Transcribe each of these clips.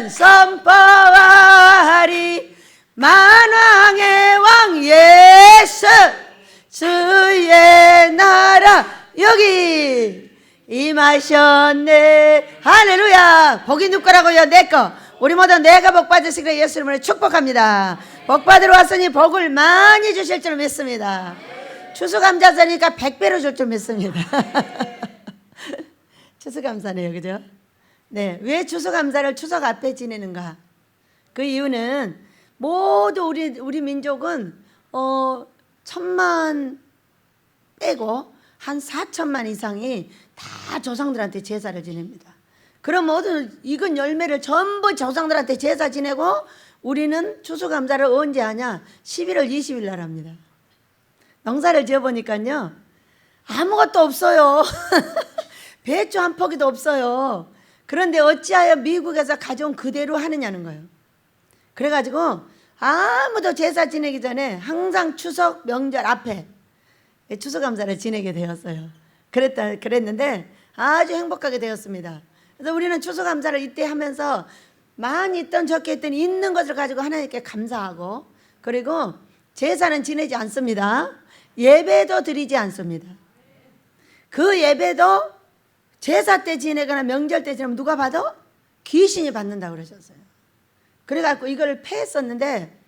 나는 선포하리 만왕의 왕 예수 주의 나라 여기 임하셨네. 할렐루야. 복이 누구라고요? 내거. 우리 모두 내가 복 받으시기를 예수 이름으로 축복합니다. 복 받으러 왔으니 복을 많이 주실 줄 믿습니다. 추수감사절이니까 100배로 줄 줄 믿습니다. 추수감사네요, 그죠? 네, 왜 추수감사를 추석 앞에 지내는가? 그 이유는 모두 우리 민족은 1,000만 빼고 한 4천만 이상이 다 조상들한테 제사를 지냅니다. 그럼 모든 익은 열매를 전부 조상들한테 제사 지내고 우리는 추수감사를 언제 하냐? 11월 20일 날 합니다. 농사를 지어보니까요 아무것도 없어요. 배추 한 포기도 없어요. 그런데 어찌하여 미국에서 가져온 그대로 하느냐는 거예요. 그래가지고 아무도 제사 지내기 전에 항상 추석 명절 앞에 추수감사를 지내게 되었어요. 그랬는데 아주 행복하게 되었습니다. 그래서 우리는 추수감사를 이때 하면서 많이 있던 적게 있던 있는 것을 가지고 하나님께 감사하고, 그리고 제사는 지내지 않습니다. 예배도 드리지 않습니다. 그 예배도 제사 때 지내거나 명절 때 지내면 누가 받아? 귀신이 받는다고 그러셨어요. 그래갖고 이걸 폐했었는데,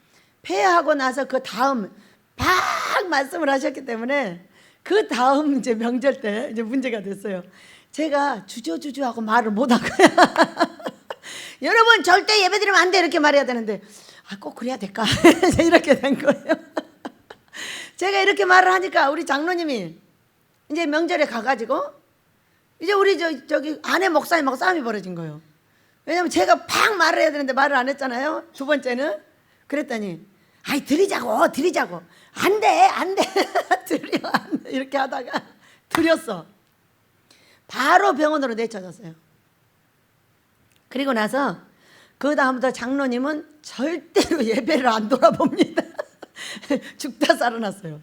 폐하고 나서 그 다음 막 말씀을 하셨기 때문에 그 다음 이제 명절 때 이제 문제가 됐어요. 제가 주저주저하고 말을 못한 거야. 여러분 절대 예배드리면 안 돼 이렇게 말해야 되는데 꼭 그래야 될까? 이렇게 된 거예요. 제가 이렇게 말을 하니까 우리 장로님이 이제 명절에 가가지고 이제 우리 저기 아내 목사님하고 싸움이 벌어진 거예요. 왜냐면 제가 팍 말을 해야 되는데 말을 안 했잖아요. 두 번째는. 그랬더니 아이 드리자고 안돼 드려 안 돼. 이렇게 하다가 드렸어. 바로 병원으로 내쳐졌어요. 그리고 나서 그 다음부터 장로님은 절대로 예배를 안 돌아봅니다. 죽다 살아났어요.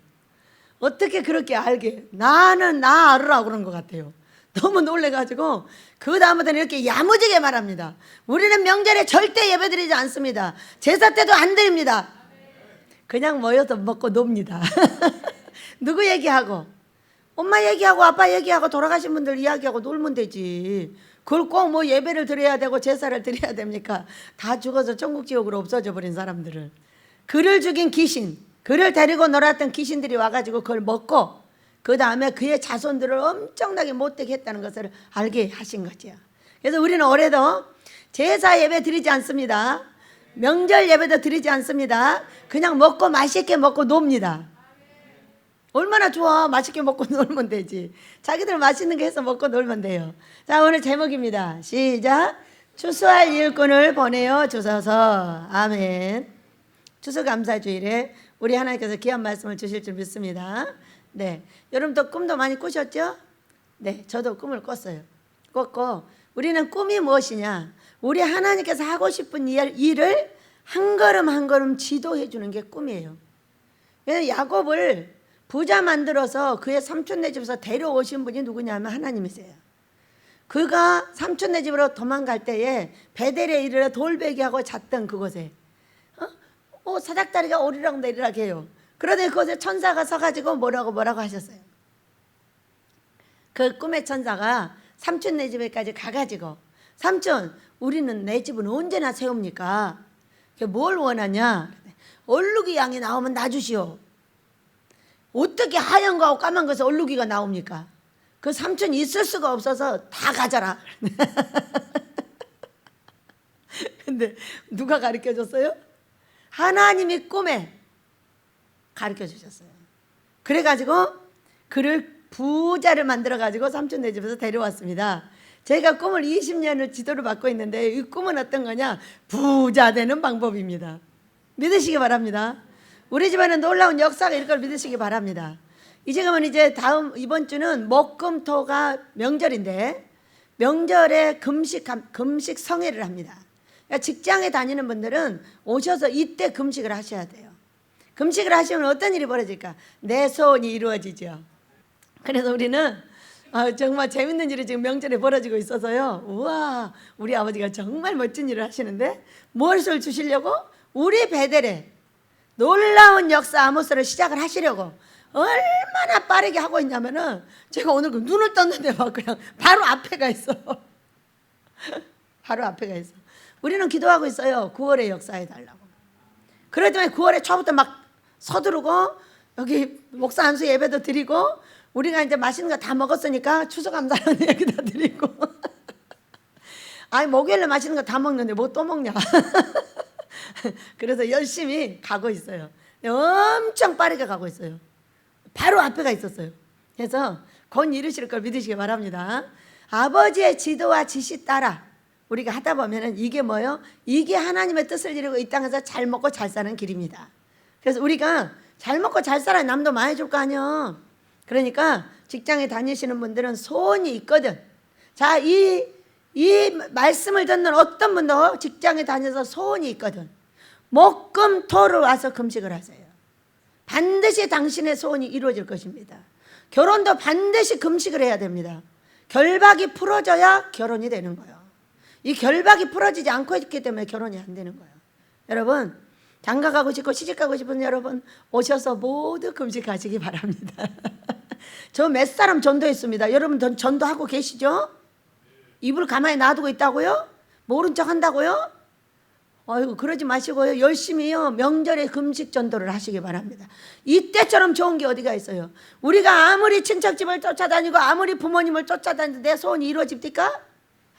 어떻게 그렇게 알게? 나는 나 알으라고 그런 것 같아요. 너무 놀래가지고 그 다음부터는 이렇게 야무지게 말합니다. 우리는 명절에 절대 예배드리지 않습니다. 제사 때도 안 드립니다. 그냥 모여서 먹고 놉니다. 누구 얘기하고? 엄마 얘기하고 아빠 얘기하고 돌아가신 분들 이야기하고 놀면 되지. 그걸 꼭 뭐 예배를 드려야 되고 제사를 드려야 됩니까? 다 죽어서 천국 지옥으로 없어져 버린 사람들을. 그를 죽인 귀신, 그를 데리고 놀았던 귀신들이 와가지고 그걸 먹고 그 다음에 그의 자손들을 엄청나게 못되게 했다는 것을 알게 하신 거죠. 그래서 우리는 올해도 제사 예배 드리지 않습니다. 명절 예배도 드리지 않습니다. 그냥 먹고 맛있게 먹고 놉니다. 얼마나 좋아. 맛있게 먹고 놀면 되지. 자기들 맛있는 거 해서 먹고 놀면 돼요. 자, 오늘 제목입니다. 시작. 추수할 일꾼을 보내어 주소서. 아멘. 추수감사주일에 우리 하나님께서 귀한 말씀을 주실 줄 믿습니다. 네, 여러분도 꿈도 많이 꾸셨죠? 네, 저도 꿈을 꿨어요. 꿨고 우리는 꿈이 무엇이냐? 우리 하나님께서 하고 싶은 일을 한 걸음 한 걸음 지도해 주는 게 꿈이에요. 그래서 야곱을 부자 만들어서 그의 삼촌네 집에서 데려오신 분이 누구냐면 하나님이세요. 그가 삼촌네 집으로 도망갈 때에 베델에 이르러 돌베개하고 잤던 그곳에 사닥다리가 오리락 내리락 해요. 그러더니 그곳에 천사가 서가지고 뭐라고 하셨어요. 그 꿈의 천사가 삼촌네 집에까지 가가지고 삼촌 우리는 내 집은 언제나 세웁니까? 뭘 원하냐? 얼룩이 양이 나오면 놔주시오. 어떻게 하얀 거하고 까만 거에서 얼룩이가 나옵니까? 그 삼촌이 있을 수가 없어서 다 가져라. 근데 누가 가르쳐 줬어요? 하나님이 꿈에 가르쳐 주셨어요. 그래가지고 그를 부자를 만들어가지고 삼촌네 집에서 데려왔습니다. 제가 꿈을 20년을 지도를 받고 있는데 이 꿈은 어떤 거냐? 부자 되는 방법입니다. 믿으시기 바랍니다. 우리 집안은 놀라운 역사가 있을 걸 믿으시기 바랍니다. 이제 이번 주는 목금토가 명절인데 명절에 금식 성회를 합니다. 그러니까 직장에 다니는 분들은 오셔서 이때 금식을 하셔야 돼요. 금식을 하시면 어떤 일이 벌어질까? 내 소원이 이루어지죠. 그래서 우리는 정말 재밌는 일이 지금 명절에 벌어지고 있어서요. 우와, 우리 아버지가 정말 멋진 일을 하시는데 무엇을 주시려고? 우리 베델에 놀라운 역사 아모스를 시작을 하시려고 얼마나 빠르게 하고 있냐면은 제가 오늘 그 눈을 떴는데 막 그냥 바로 앞에가 있어. 바로 앞에가 있어. 우리는 기도하고 있어요. 9월에 역사해 달라고. 그러지만 9월에 초부터 막 서두르고 여기 목사 안수 예배도 드리고 우리가 이제 맛있는 거 다 먹었으니까 추수감사라는 얘기도 드리고 아니 목요일에 맛있는 거 다 먹는데 뭐 또 먹냐. 그래서 열심히 가고 있어요. 엄청 빠르게 가고 있어요. 바로 앞에가 있었어요. 그래서 곧 이루실 걸 믿으시기 바랍니다. 아버지의 지도와 지시 따라 우리가 하다 보면은 이게 뭐요? 이게 하나님의 뜻을 이루고 이 땅에서 잘 먹고 잘 사는 길입니다. 그래서 우리가 잘 먹고 잘 살아야 남도 많이 줄 거 아니야. 그러니까 직장에 다니시는 분들은 소원이 있거든. 자, 이 말씀을 듣는 어떤 분도 직장에 다녀서 소원이 있거든. 목금토를 와서 금식을 하세요. 반드시 당신의 소원이 이루어질 것입니다. 결혼도 반드시 금식을 해야 됩니다. 결박이 풀어져야 결혼이 되는 거예요. 이 결박이 풀어지지 않고 있기 때문에 결혼이 안 되는 거예요. 여러분, 장가 가고 싶고 시집 가고 싶은 여러분 오셔서 모두 금식하시기 바랍니다. 저 몇 사람 전도했습니다. 여러분 전도하고 계시죠? 입을 가만히 놔두고 있다고요? 모른 척 한다고요? 아이고, 그러지 마시고요. 열심히요. 명절에 금식 전도를 하시기 바랍니다. 이때처럼 좋은 게 어디가 있어요? 우리가 아무리 친척집을 쫓아다니고 아무리 부모님을 쫓아다니도 내 소원이 이루어집니까?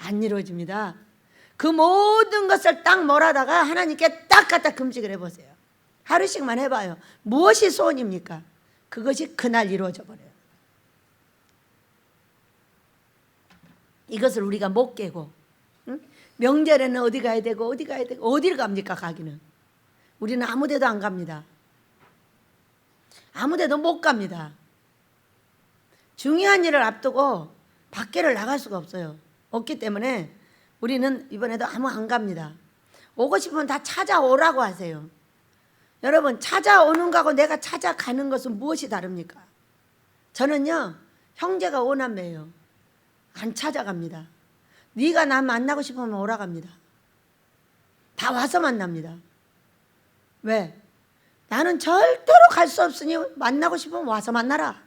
안 이루어집니다. 그 모든 것을 딱 몰아다가 하나님께 딱 갖다 금식을 해보세요. 하루씩만 해봐요. 무엇이 소원입니까? 그것이 그날 이루어져 버려요. 이것을 우리가 못 깨고, 응? 명절에는 어디 가야 되고 어디 가야 되고 어디를 갑니까? 가기는 우리는 아무 데도 안 갑니다. 아무 데도 못 갑니다. 중요한 일을 앞두고 밖에를 나갈 수가 없기 때문에 우리는 이번에도 아무 안 갑니다. 오고 싶으면 다 찾아오라고 하세요. 여러분, 찾아오는 거하고 내가 찾아가는 것은 무엇이 다릅니까? 저는요, 형제가 오남매예요. 안 찾아갑니다. 네가 나 만나고 싶으면 오라고 합니다. 다 와서 만납니다. 왜? 나는 절대로 갈 수 없으니 만나고 싶으면 와서 만나라.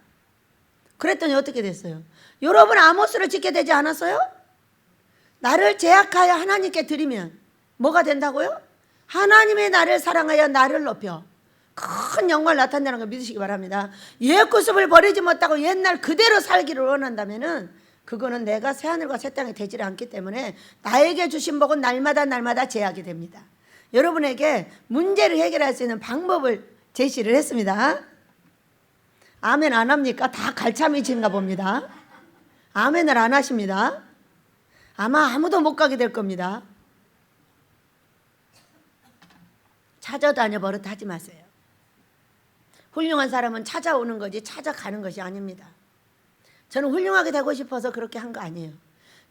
그랬더니 어떻게 됐어요? 여러분, 아모스를 짓게 되지 않았어요? 나를 제약하여 하나님께 드리면 뭐가 된다고요? 하나님의 나를 사랑하여 나를 높여 큰 영광을 나타내는 걸 믿으시기 바랍니다. 옛 구습을 버리지 못하고 옛날 그대로 살기를 원한다면은 그거는 내가 새하늘과 새 땅에 되지 않기 때문에 나에게 주신 복은 날마다 제약이 됩니다. 여러분에게 문제를 해결할 수 있는 방법을 제시를 했습니다. 아멘 안 합니까? 다 갈참이신가 봅니다. 아멘을 안 하십니다. 아마 아무도 못 가게 될 겁니다. 찾아다녀 버릇하지 마세요. 훌륭한 사람은 찾아오는 거지 찾아가는 것이 아닙니다. 저는 훌륭하게 되고 싶어서 그렇게 한 거 아니에요.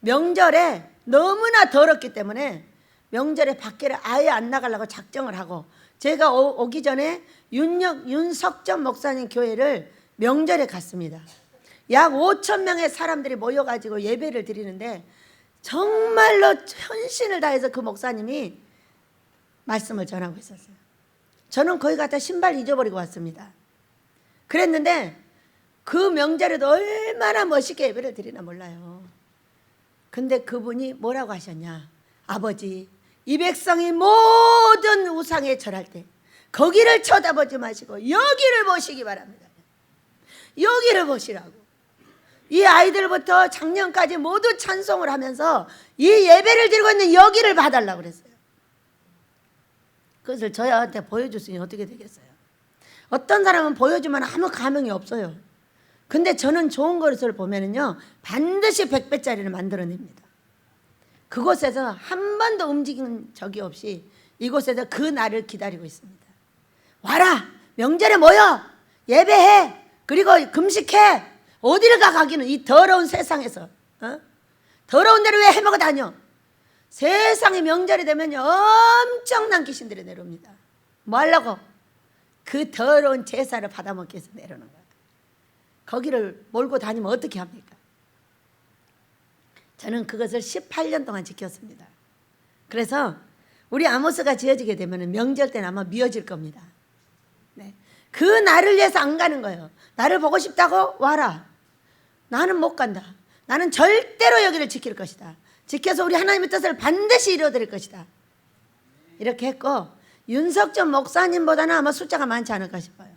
명절에 너무나 더럽기 때문에 명절에 밖에를 아예 안 나가려고 작정을 하고, 제가 오기 전에 윤석전 목사님 교회를 명절에 갔습니다. 약 5,000명의 사람들이 모여가지고 예배를 드리는데 정말로 헌신을 다해서 그 목사님이 말씀을 전하고 있었어요. 저는 거기 갔다 신발 잊어버리고 왔습니다. 그랬는데 그 명절에도 얼마나 멋있게 예배를 드리나 몰라요. 근데 그분이 뭐라고 하셨냐? 아버지, 이 백성이 모든 우상에 절할 때 거기를 쳐다보지 마시고 여기를 보시기 바랍니다. 여기를 보시라고. 이 아이들부터 작년까지 모두 찬송을 하면서 이 예배를 드리고 있는 여기를 봐달라고 그랬어요. 그것을 저한테 보여줬으니 어떻게 되겠어요? 어떤 사람은 보여주면 아무 감흥이 없어요. 근데 저는 좋은 것을 보면은요, 반드시 100배짜리를 만들어냅니다. 그곳에서 한 번도 움직인 적이 없이 이곳에서 그 날을 기다리고 있습니다. 와라! 명절에 모여! 예배해! 그리고 금식해! 어디를 가기는 이 더러운 세상에서, 더러운 데를 왜 해먹어 다녀? 세상에 명절이 되면 엄청난 귀신들이 내려옵니다. 뭐 하려고? 그 더러운 제사를 받아먹기 위해서 내려오는 거예요. 거기를 몰고 다니면 어떻게 합니까? 저는 그것을 18년 동안 지켰습니다. 그래서 우리 아모스가 지어지게 되면 명절 때는 아마 미어질 겁니다. 네. 그 날을 위해서 안 가는 거예요. 나를 보고 싶다고 와라. 나는 못 간다. 나는 절대로 여기를 지킬 것이다. 지켜서 우리 하나님의 뜻을 반드시 이루어드릴 것이다. 이렇게 했고, 윤석전 목사님보다는 아마 숫자가 많지 않을까 싶어요.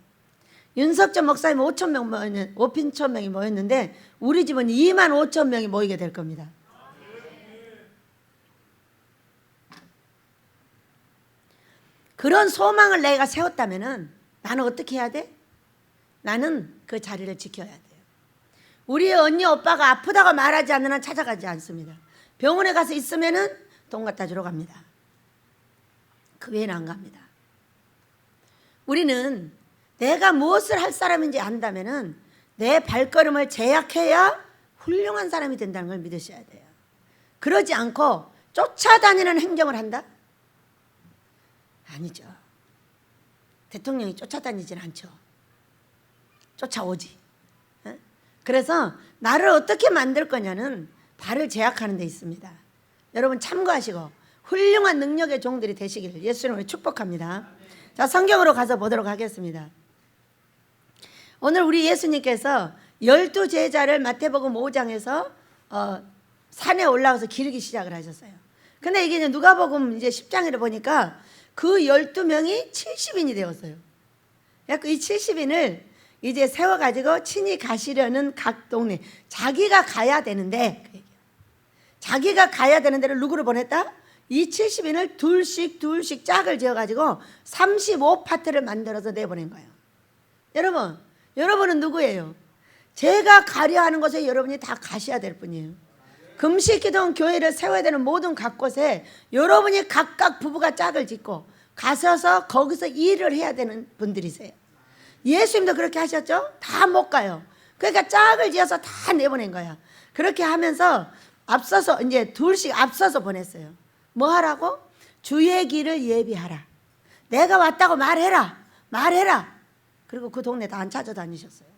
윤석전 목사님 5,000명이 모였는데 우리 집은 25,000명이 모이게 될 겁니다. 그런 소망을 내가 세웠다면은 나는 어떻게 해야 돼? 나는 그 자리를 지켜야 돼요. 우리 언니 오빠가 아프다고 말하지 않는 한 찾아가지 않습니다. 병원에 가서 있으면은 돈 갖다 주러 갑니다. 그 외에는 안 갑니다. 우리는 내가 무엇을 할 사람인지 안다면은 내 발걸음을 제약해야 훌륭한 사람이 된다는 걸 믿으셔야 돼요. 그러지 않고 쫓아다니는 행정을 한다? 아니죠. 대통령이 쫓아다니진 않죠. 쫓아오지. 그래서 나를 어떻게 만들 거냐는 발을 제약하는 데 있습니다. 여러분 참고하시고 훌륭한 능력의 종들이 되시기를 예수님으로 축복합니다. 자, 성경으로 가서 보도록 하겠습니다. 오늘 우리 예수님께서 12제자를 마태복음 5장에서 산에 올라가서 기르기 시작을 하셨어요. 근데 이게 이제 누가복음 이제 10장을 보니까 그 12명이 70인이 되었어요. 이 70인을 이제 세워가지고 친히 가시려는 각 동네, 자기가 가야 되는데, 자기가 가야 되는 데를 누구를 보냈다? 이 70인을 둘씩 짝을 지어가지고 35파트를 만들어서 내보낸 거예요. 여러분은 누구예요? 제가 가려 하는 곳에 여러분이 다 가셔야 될 뿐이에요. 금식기도원 교회를 세워야 되는 모든 각 곳에 여러분이 각각 부부가 짝을 짓고 가셔서 거기서 일을 해야 되는 분들이세요. 예수님도 그렇게 하셨죠? 다 못 가요. 그러니까 짝을 지어서 다 내보낸 거야. 그렇게 하면서 앞서서 이제 둘씩 앞서서 보냈어요. 뭐 하라고? 주의 길을 예비하라. 내가 왔다고 말해라. 그리고 그 동네 다 안 찾아다니셨어요.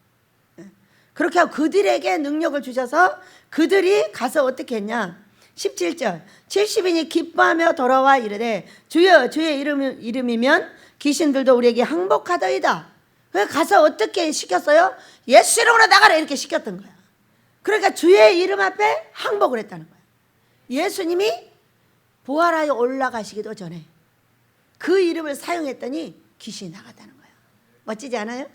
그렇게 하고 그들에게 능력을 주셔서 그들이 가서 어떻게 했냐? 17절 70인이 기뻐하며 돌아와 이르되 주여 주의 이름이면 귀신들도 우리에게 항복하더이다. 그래서 가서 어떻게 시켰어요? 예수 이름으로 나가라 이렇게 시켰던 거야. 그러니까 주의 이름 앞에 항복을 했다는 거야. 예수님이 부활하여 올라가시기도 전에 그 이름을 사용했더니 귀신이 나갔다는 거야. 멋지지 않아요?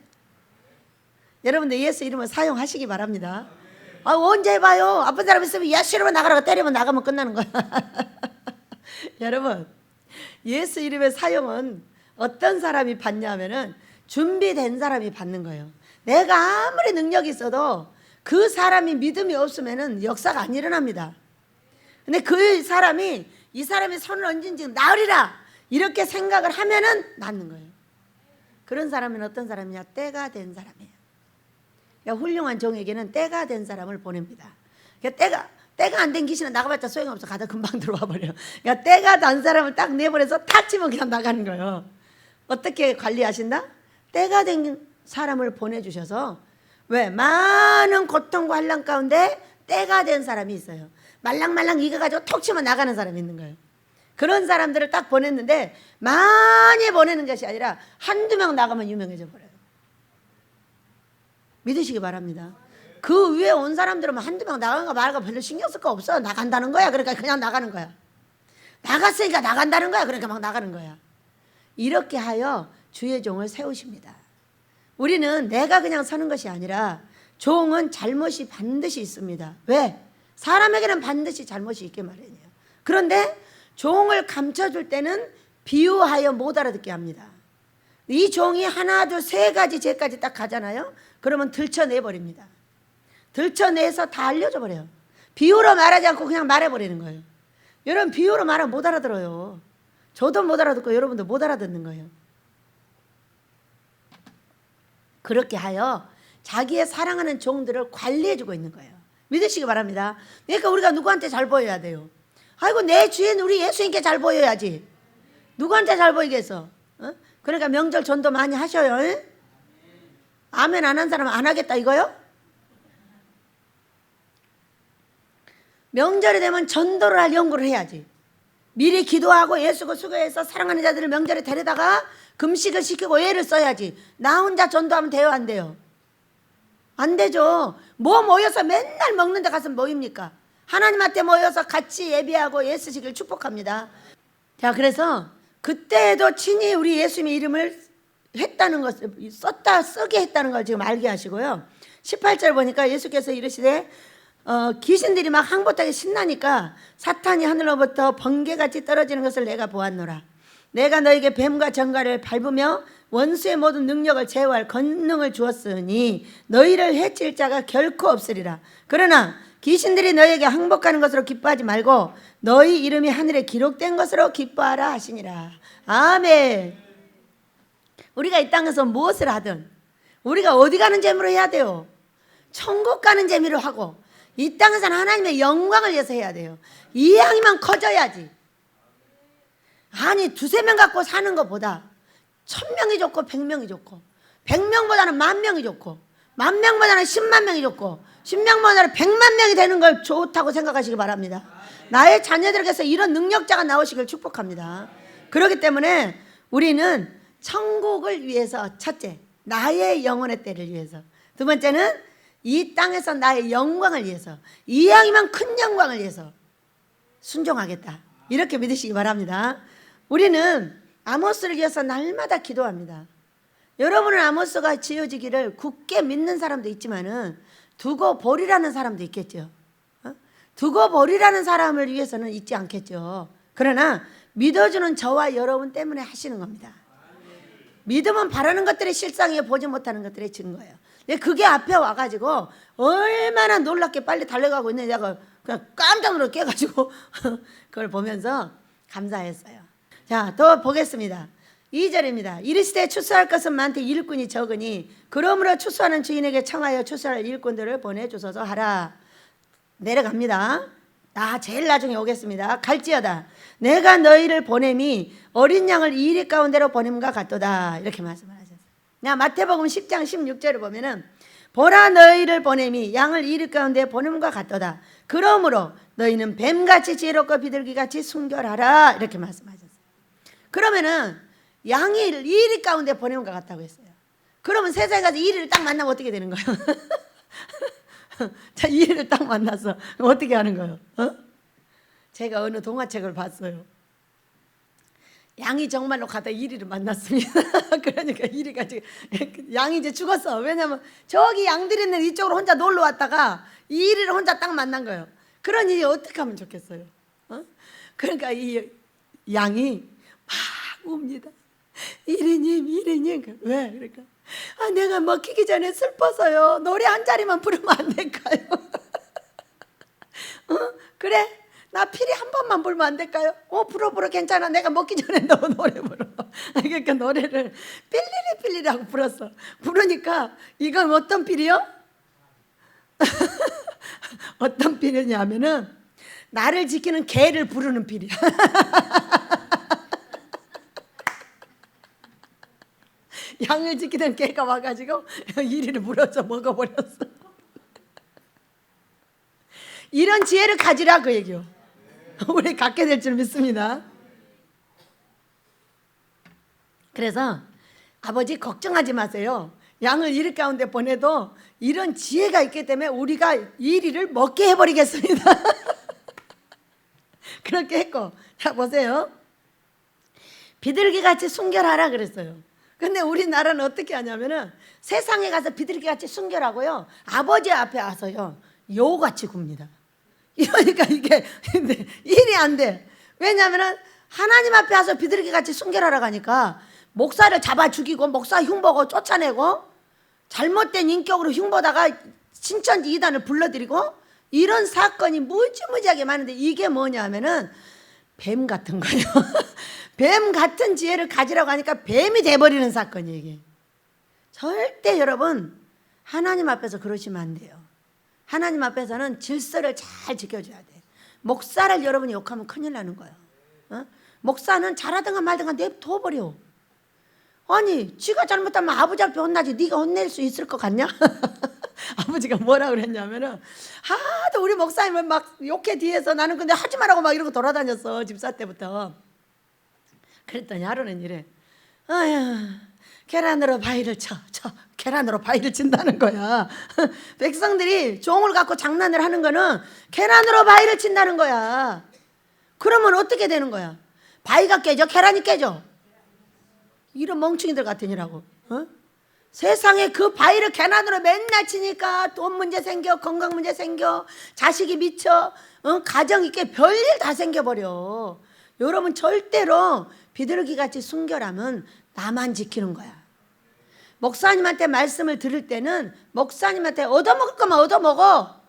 여러분들 예수 이름을 사용하시기 바랍니다. 언제 봐요? 아픈 사람 있으면 예수 이름으로 나가라고 때리면 나가면 끝나는 거야. 여러분 예수 이름의 사용은 어떤 사람이 받냐면은 준비된 사람이 받는 거예요. 내가 아무리 능력이 있어도 그 사람이 믿음이 없으면은 역사가 안 일어납니다. 근데 그 사람이 이 사람이 손을 얹은 지금 나으리라 이렇게 생각을 하면은 낫는 거예요. 그런 사람은 어떤 사람이냐? 때가 된 사람이에요. 그러니까 훌륭한 종에게는 때가 된 사람을 보냅니다. 그러니까 때가 안 된 귀신은 나가봤자 소용없어. 가다 금방 들어와 버려요. 그러니까 때가 난 사람을 딱 내보내서 탁 치면 그냥 나가는 거예요. 어떻게 관리하신다? 때가 된 사람을 보내주셔서 왜? 많은 고통과 환난 가운데 때가 된 사람이 있어요. 말랑말랑 익어가지고 톡 치면 나가는 사람이 있는 거예요. 그런 사람들을 딱 보냈는데 많이 보내는 것이 아니라 한두 명 나가면 유명해져 버려요. 믿으시기 바랍니다. 그 위에 온 사람들은 한두 명 나간가 말까 별로 신경 쓸 거 없어. 나간다는 거야. 그러니까 그냥 나가는 거야. 나갔으니까 나간다는 거야. 그러니까 막 나가는 거야. 이렇게 하여 주의 종을 세우십니다. 우리는 내가 그냥 서는 것이 아니라 종은 잘못이 반드시 있습니다. 왜? 사람에게는 반드시 잘못이 있게 마련이에요. 그런데 종을 감춰줄 때는 비유하여 못 알아듣게 합니다. 이 종이 하나, 둘, 세 가지, 죄까지 딱 가잖아요. 그러면 들춰내버립니다. 들춰내서 다 알려줘 버려요. 비유로 말하지 않고 그냥 말해버리는 거예요. 여러분 비유로 말하면 못 알아들어요. 저도 못 알아듣고 여러분도 못 알아듣는 거예요. 그렇게 하여 자기의 사랑하는 종들을 관리해주고 있는 거예요. 믿으시기 바랍니다. 그러니까 우리가 누구한테 잘 보여야 돼요? 아이고 내 주인 우리 예수님께 잘 보여야지. 누구한테 잘 보이겠어? 그러니까 명절 전도 많이 하셔요. 에? 아멘 안 한 사람은 안 하겠다 이거요? 명절이 되면 전도를 할 연구를 해야지. 미리 기도하고 예수고 수고해서 사랑하는 자들을 명절에 데려다가 금식을 시키고 예를 써야지. 나 혼자 전도하면 돼요, 안 돼요? 안 되죠. 뭐 모여서 맨날 먹는 데 가서 모입니까? 하나님한테 모여서 같이 예배하고 예 쓰시길 축복합니다. 자, 그래서 그때에도 친히 우리 예수님의 이름을 했다는 것을 쓰게 했다는 걸 지금 알게 하시고요. 18절 보니까 예수께서 이르시되 귀신들이 막 항복하게 신나니까 사탄이 하늘로부터 번개같이 떨어지는 것을 내가 보았노라. 내가 너에게 뱀과 정갈을 밟으며 원수의 모든 능력을 제어할 권능을 주었으니 너희를 해칠 자가 결코 없으리라. 그러나 귀신들이 너에게 항복하는 것으로 기뻐하지 말고 너희 이름이 하늘에 기록된 것으로 기뻐하라 하시니라. 아멘. 우리가 이 땅에서 무엇을 하든 우리가 어디 가는 재미로 해야 돼요? 천국 가는 재미로 하고 이 땅에서는 하나님의 영광을 위해서 해야 돼요. 이 양이만 커져야지. 아니 2-3명 갖고 사는 것보다 1000명이 좋고 100명이 좋고 100명보다는 10,000명이 좋고 10,000명보다는 10만 명이 좋고 10명보다는 100만 명이 되는 걸 좋다고 생각하시기 바랍니다. 나의 자녀들에게서 이런 능력자가 나오시길 축복합니다. 그렇기 때문에 우리는 천국을 위해서 첫째 나의 영혼의 때를 위해서, 두 번째는 이 땅에서 나의 영광을 위해서, 이왕이면 큰 영광을 위해서 순종하겠다, 이렇게 믿으시기 바랍니다. 우리는 아모스를 위해서 날마다 기도합니다. 여러분은 아모스가 지어지기를 굳게 믿는 사람도 있지만은 두고 보리라는 사람도 있겠죠. 두고 보리라는 사람을 위해서는 있지 않겠죠. 그러나 믿어주는 저와 여러분 때문에 하시는 겁니다. 믿음은 바라는 것들의 실상이에요, 보지 못하는 것들의 증거예요. 근데 그게 앞에 와가지고 얼마나 놀랍게 빨리 달려가고 있는지 내가 그냥 깜짝 놀라 깨가지고 그걸 보면서 감사했어요. 자, 또 보겠습니다. 2절입니다. 이르시되 추수할 것은 많되 일꾼이 적으니 그러므로 추수하는 주인에게 청하여 추수할 일꾼들을 보내주소서 하라. 내려갑니다. 제일 나중에 오겠습니다. 갈지어다 내가 너희를 보냄이 어린 양을 이리 가운데로 보냄과 같도다, 이렇게 말씀을 하셨어요. 마태복음 10장 16절을 보면은 보라 너희를 보냄이 양을 이리 가운데 보냄과 같도다. 그러므로 너희는 뱀같이 지혜롭고 비둘기같이 순결하라, 이렇게 말씀하셨어요. 그러면은 양이 이리 가운데 보냄과 같다고 했어요. 그러면 세상에 가서 이리를 딱 만나면 어떻게 되는 거예요? 자, 이리를 딱 만나서 어떻게 하는 거예요? 제가 어느 동화책을 봤어요. 양이 정말로 가다 이리를 만났습니다. 그러니까 이리가 지금 양이 이제 죽었어. 왜냐면 저기 양들이 있는 이쪽으로 혼자 놀러 왔다가 이리를 혼자 딱 만난 거예요. 그런 일이 어떻게 하면 좋겠어요? 그러니까 이 양이 막 웁니다. 이리님. 왜? 그러니까 내가 먹히기 전에 슬퍼서요. 노래 한 자리만 부르면 안 될까요? 그래? 나 피리 한 번만 불면 안 될까요? 불어 괜찮아. 내가 먹기 전에 너 노래 불어. 그러니까 노래를 필리리 하고 불었어. 부르니까 이건 어떤 필이요? 어떤 필이냐면은 나를 지키는 개를 부르는 필이야. 양을 지키던 개가 와가지고 이리를 물어서 먹어버렸어. 이런 지혜를 가지라, 그 얘기요. 우리 갖게 될 줄 믿습니다. 그래서 아버지 걱정하지 마세요. 양을 이리 가운데 보내도 이런 지혜가 있기 때문에 우리가 이리를 먹게 해버리겠습니다. 그렇게 했고, 자 보세요. 비둘기같이 순결하라 그랬어요. 근데 우리나라는 어떻게 하냐면은 세상에 가서 비둘기같이 순결하고요, 아버지 앞에 와서요 여우같이 굽니다. 이러니까 이게 일이 안 돼. 왜냐하면 하나님 앞에 와서 비둘기같이 순결하라고 하니까 목사를 잡아 죽이고 목사 흉보고 쫓아내고 잘못된 인격으로 흉보다가 신천지 이단을 불러들이고 이런 사건이 무지무지하게 많은데 이게 뭐냐 하면은 뱀 같은 거예요. 뱀 같은 지혜를 가지라고 하니까 뱀이 돼버리는 사건이에요, 이게. 절대 여러분 하나님 앞에서 그러시면 안 돼요. 하나님 앞에서는 질서를 잘 지켜줘야 돼. 목사를 여러분이 욕하면 큰일 나는 거예요. 목사는 잘하든가 말든가 냅둬버려. 아니 지가 잘못하면 아버지 앞에 혼나지 네가 혼낼 수 있을 것 같냐? 아버지가 뭐라 그랬냐면은 하도 우리 목사님을 막 욕해 뒤에서 나는 근데 하지 말라고 막 이러고 돌아다녔어 집사 때부터. 그랬더니 하루는 이래. 아휴 계란으로 바위를 쳐 계란으로 바위를 친다는 거야. 백성들이 종을 갖고 장난을 하는 거는 계란으로 바위를 친다는 거야. 그러면 어떻게 되는 거야? 바위가 깨져 계란이 깨져. 이런 멍충이들 같으니라고. 어? 세상에 그 바위를 계란으로 맨날 치니까 돈 문제 생겨 건강 문제 생겨 자식이 미쳐 가정 있게 별일 다 생겨버려. 여러분 절대로 비둘기같이 순결함은 나만 지키는 거야. 목사님한테 말씀을 들을 때는 목사님한테 얻어먹을 거면 얻어먹어.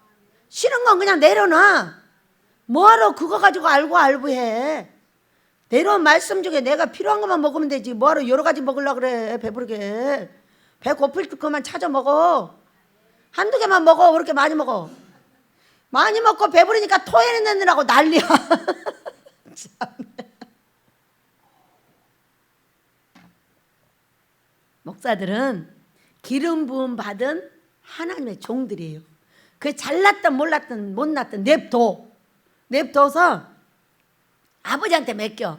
싫은 건 그냥 내려놔. 뭐하러 그거 가지고 알부해. 내려온 말씀 중에 내가 필요한 것만 먹으면 되지 뭐하러 여러 가지 먹으려고 그래. 배부르게. 배 고플 것만 찾아 먹어. 한두 개만 먹어. 왜 이렇게 많이 먹어? 많이 먹고 배부르니까 토해내느라고 난리야. 목사들은 기름 부음 받은 하나님의 종들이에요. 그 잘났든 몰랐든 못났든 냅둬서 아버지한테 맡겨.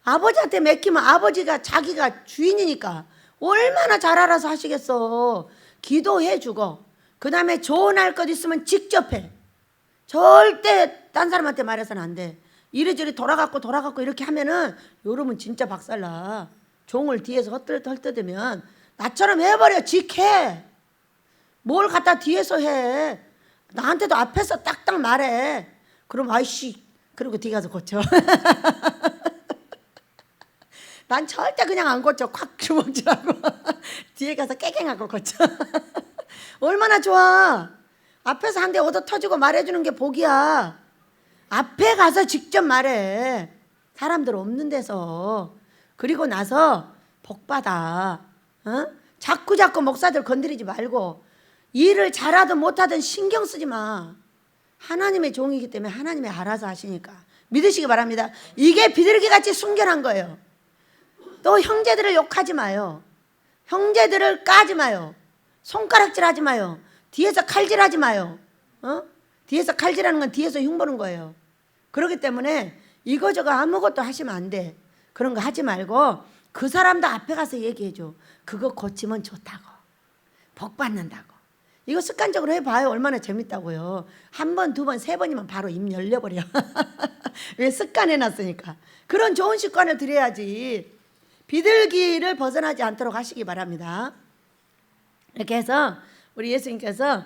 아버지한테 맡기면 아버지가 자기가 주인이니까 얼마나 잘 알아서 하시겠어. 기도해 주고 그 다음에 조언할 것 있으면 직접 해. 절대 딴 사람한테 말해서는 안 돼. 이리저리 돌아갔고 이렇게 하면은 여러분 진짜 박살나. 종을 뒤에서 헛뜯으면 나처럼 해버려. 직해. 뭘 갖다 뒤에서 해. 나한테도 앞에서 딱딱 말해. 그럼 아이씨 그리고 뒤에 가서 고쳐. 난 절대 그냥 안 고쳐. 콱 주먹질하고 뒤에 가서 깨갱하고 고쳐. 얼마나 좋아. 앞에서 한 대 얻어 터지고 말해주는 게 복이야. 앞에 가서 직접 말해. 사람들 없는 데서. 그리고 나서 복받아. 자꾸 목사들 건드리지 말고 일을 잘하든 못하든 신경 쓰지 마. 하나님의 종이기 때문에 하나님이 알아서 하시니까 믿으시기 바랍니다. 이게 비둘기같이 순결한 거예요. 또 형제들을 욕하지 마요. 형제들을 까지 마요. 손가락질하지 마요. 뒤에서 칼질하지 마요. 뒤에서 칼질하는 건 뒤에서 흉보는 거예요. 그렇기 때문에 이거저거 아무것도 하시면 안 돼. 그런 거 하지 말고 그 사람도 앞에 가서 얘기해줘. 그거 고치면 좋다고. 복 받는다고. 이거 습관적으로 해봐요. 얼마나 재밌다고요. 한 번, 두 번, 세 번이면 바로 입 열려버려. 왜? 습관해놨으니까. 그런 좋은 습관을 들여야지. 비둘기를 벗어나지 않도록 하시기 바랍니다. 이렇게 해서 우리 예수님께서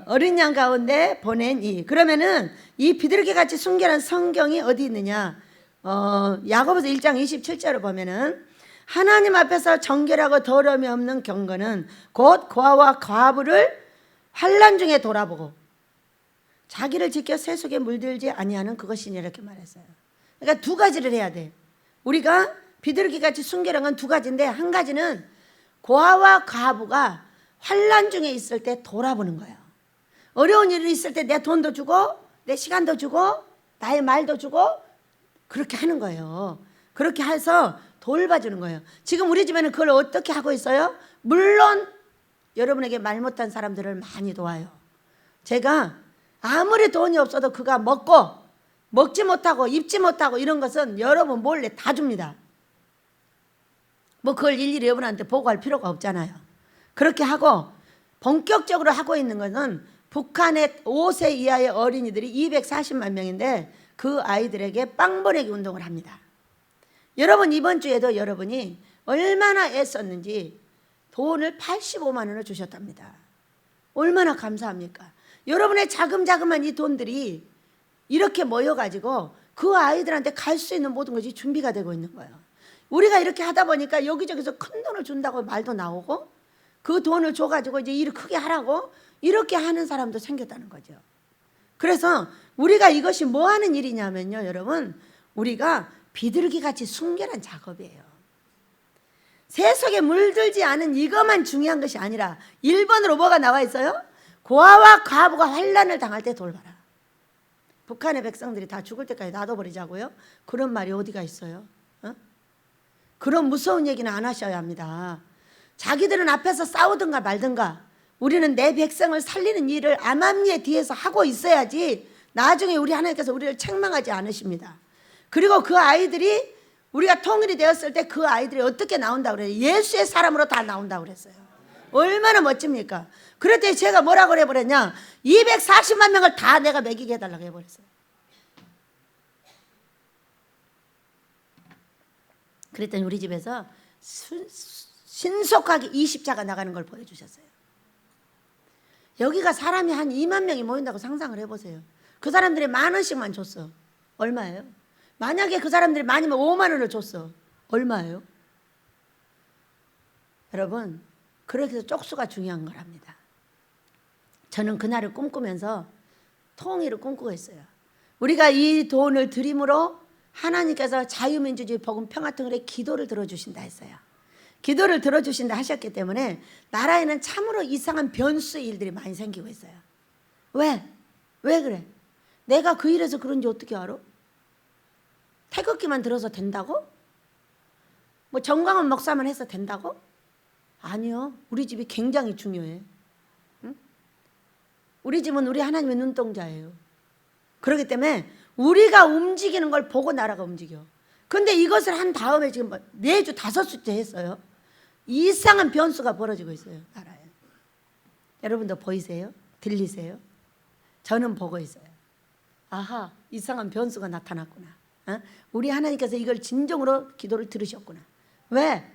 어린 양 가운데 보낸 그러면은 이 비둘기같이 순결한 성경이 어디 있느냐? 야고보서 1장 27절을 보면은 하나님 앞에서 정결하고 더러움이 없는 경건은 곧 고아와 과부를 환난 중에 돌아보고 자기를 지켜 세속에 물들지 아니하는 그것이니 이렇게 말했어요. 그러니까 두 가지를 해야 돼. 우리가 비둘기같이 순결한 건 두 가지인데 한 가지는 고아와 과부가 환난 중에 있을 때 돌아보는 거예요. 어려운 일이 있을 때 내 돈도 주고 내 시간도 주고 나의 말도 주고 그렇게 하는 거예요. 그렇게 해서 돌봐주는 거예요. 지금 우리 집에는 그걸 어떻게 하고 있어요? 물론 여러분에게 말 못한 사람들을 많이 도와요. 제가 아무리 돈이 없어도 그가 먹지 못하고 입지 못하고 이런 것은 여러분 몰래 다 줍니다. 뭐 그걸 일일이 여러분한테 보고할 필요가 없잖아요. 그렇게 하고 본격적으로 하고 있는 것은 북한의 5세 이하의 어린이들이 240만 명인데 그 아이들에게 빵 보내기 운동을 합니다. 여러분 이번 주에도 여러분이 얼마나 애썼는지 돈을 85만 원을 주셨답니다. 얼마나 감사합니까? 여러분의 자그마한 이 돈들이 이렇게 모여가지고 그 아이들한테 갈 수 있는 모든 것이 준비가 되고 있는 거예요. 우리가 이렇게 하다 보니까 여기저기서 큰 돈을 준다고 말도 나오고 그 돈을 줘가지고 이제 일을 크게 하라고 이렇게 하는 사람도 생겼다는 거죠. 그래서 우리가 이것이 뭐 하는 일이냐면요, 여러분, 우리가 비둘기같이 순결한 작업이에요. 세속에 물들지 않은 이것만 중요한 것이 아니라 1번으로 뭐가 나와 있어요? 고아와 과부가 환난을 당할 때 돌봐라. 북한의 백성들이 다 죽을 때까지 놔둬버리자고요? 그런 말이 어디가 있어요? 그런 무서운 얘기는 안 하셔야 합니다. 자기들은 앞에서 싸우든가 말든가 우리는 내 백성을 살리는 일을 암암리에 뒤에서 하고 있어야지 나중에 우리 하나님께서 우리를 책망하지 않으십니다. 그리고 그 아이들이 우리가 통일이 되었을 때 그 아이들이 어떻게 나온다고 그래요? 예수의 사람으로 다 나온다고 그랬어요. 얼마나 멋집니까? 그랬더니 제가 뭐라고 해버렸냐? 240만 명을 다 내가 먹이게 해달라고 해버렸어요. 그랬더니 우리 집에서 신속하게 20자가 나가는 걸 보여주셨어요. 여기가 사람이 한 2만 명이 모인다고 상상을 해보세요. 그 사람들이 10,000원씩만 줬어. 얼마예요? 만약에 그 사람들이 많이면 5만 원을 줬어. 얼마예요? 여러분, 그렇게 해서 쪽수가 중요한 거랍니다. 저는 그날을 꿈꾸면서 통일을 꿈꾸고 있어요. 우리가 이 돈을 드림으로 하나님께서 자유민주주의 복음 평화통일의 기도를 들어주신다 했어요. 기도를 들어주신다 하셨기 때문에 나라에는 참으로 이상한 변수의 일들이 많이 생기고 있어요. 왜? 왜 그래? 내가 그 일에서 그런지 어떻게 알아? 태극기만 들어서 된다고? 뭐 정광훈 목사만 해서 된다고? 아니요. 우리 집이 굉장히 중요해. 응? 우리 집은 우리 하나님의 눈동자예요. 그렇기 때문에 우리가 움직이는 걸 보고 나라가 움직여. 근데 이것을 한 다음에 지금 매주 5수째 했어요. 이상한 변수가 벌어지고 있어요. 나라에. 여러분도 보이세요? 들리세요? 저는 보고 있어요. 아하, 이상한 변수가 나타났구나. 어? 우리 하나님께서 이걸 진정으로 기도를 들으셨구나. 왜?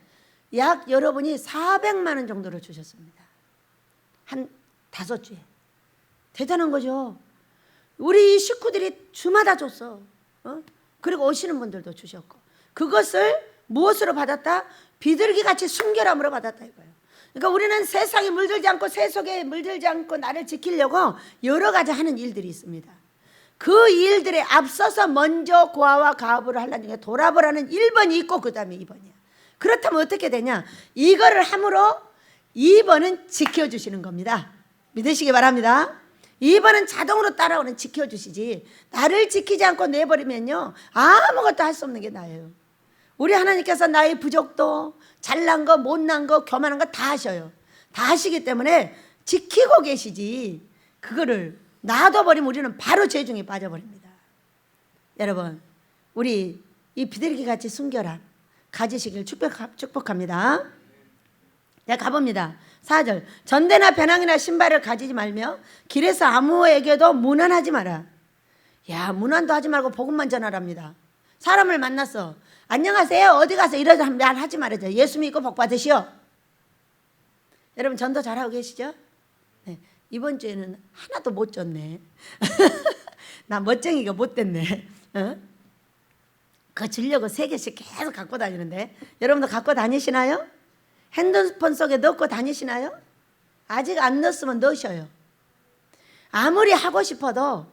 약 여러분이 400만 원 정도를 주셨습니다. 한 5주에. 대단한 거죠. 우리 식구들이 주마다 줬어. 그리고 오시는 분들도 주셨고. 그것을 무엇으로 받았다? 비둘기같이 순결함으로 받았다 이거예요. 그러니까 우리는 세상에 물들지 않고 세속에 물들지 않고 나를 지키려고 여러 가지 하는 일들이 있습니다. 그 일들에 앞서서 먼저 고아와 가부를 하려는 게 돌아보라는 1번이 있고 그 다음에 2번이야. 그렇다면 어떻게 되냐? 이거를 함으로 2번은 지켜주시는 겁니다. 믿으시기 바랍니다. 2번은 자동으로 따라오는 지켜주시지, 나를 지키지 않고 내버리면요 아무것도 할 수 없는 게 나예요. 우리 하나님께서 나의 부족도 잘난 거 못난 거 교만한 거 다 하셔요. 다 하시기 때문에 지키고 계시지, 그거를 놔둬버리면 우리는 바로 죄중에 빠져버립니다. 여러분, 우리 이 비둘기같이 순결함 가지시길 축복합니다. 자, 가봅니다. 4절. 전대나 배낭이나 신발을 가지지 말며 길에서 아무에게도 문안하지 마라. 야, 문안도 하지 말고 복음만 전하랍니다. 사람을 만났어. 안녕하세요, 어디 가서 이러자 말 하지 말아줘. 예수 믿고 복 받으시오. 여러분, 전도 잘하고 계시죠? 네. 이번 주에는 하나도 못 줬네. 나 멋쟁이가 못 됐네. 어? 그거 주려고 3개씩 계속 갖고 다니는데, 여러분도 갖고 다니시나요? 핸드폰 속에 넣고 다니시나요? 아직 안 넣었으면 넣으셔요. 아무리 하고 싶어도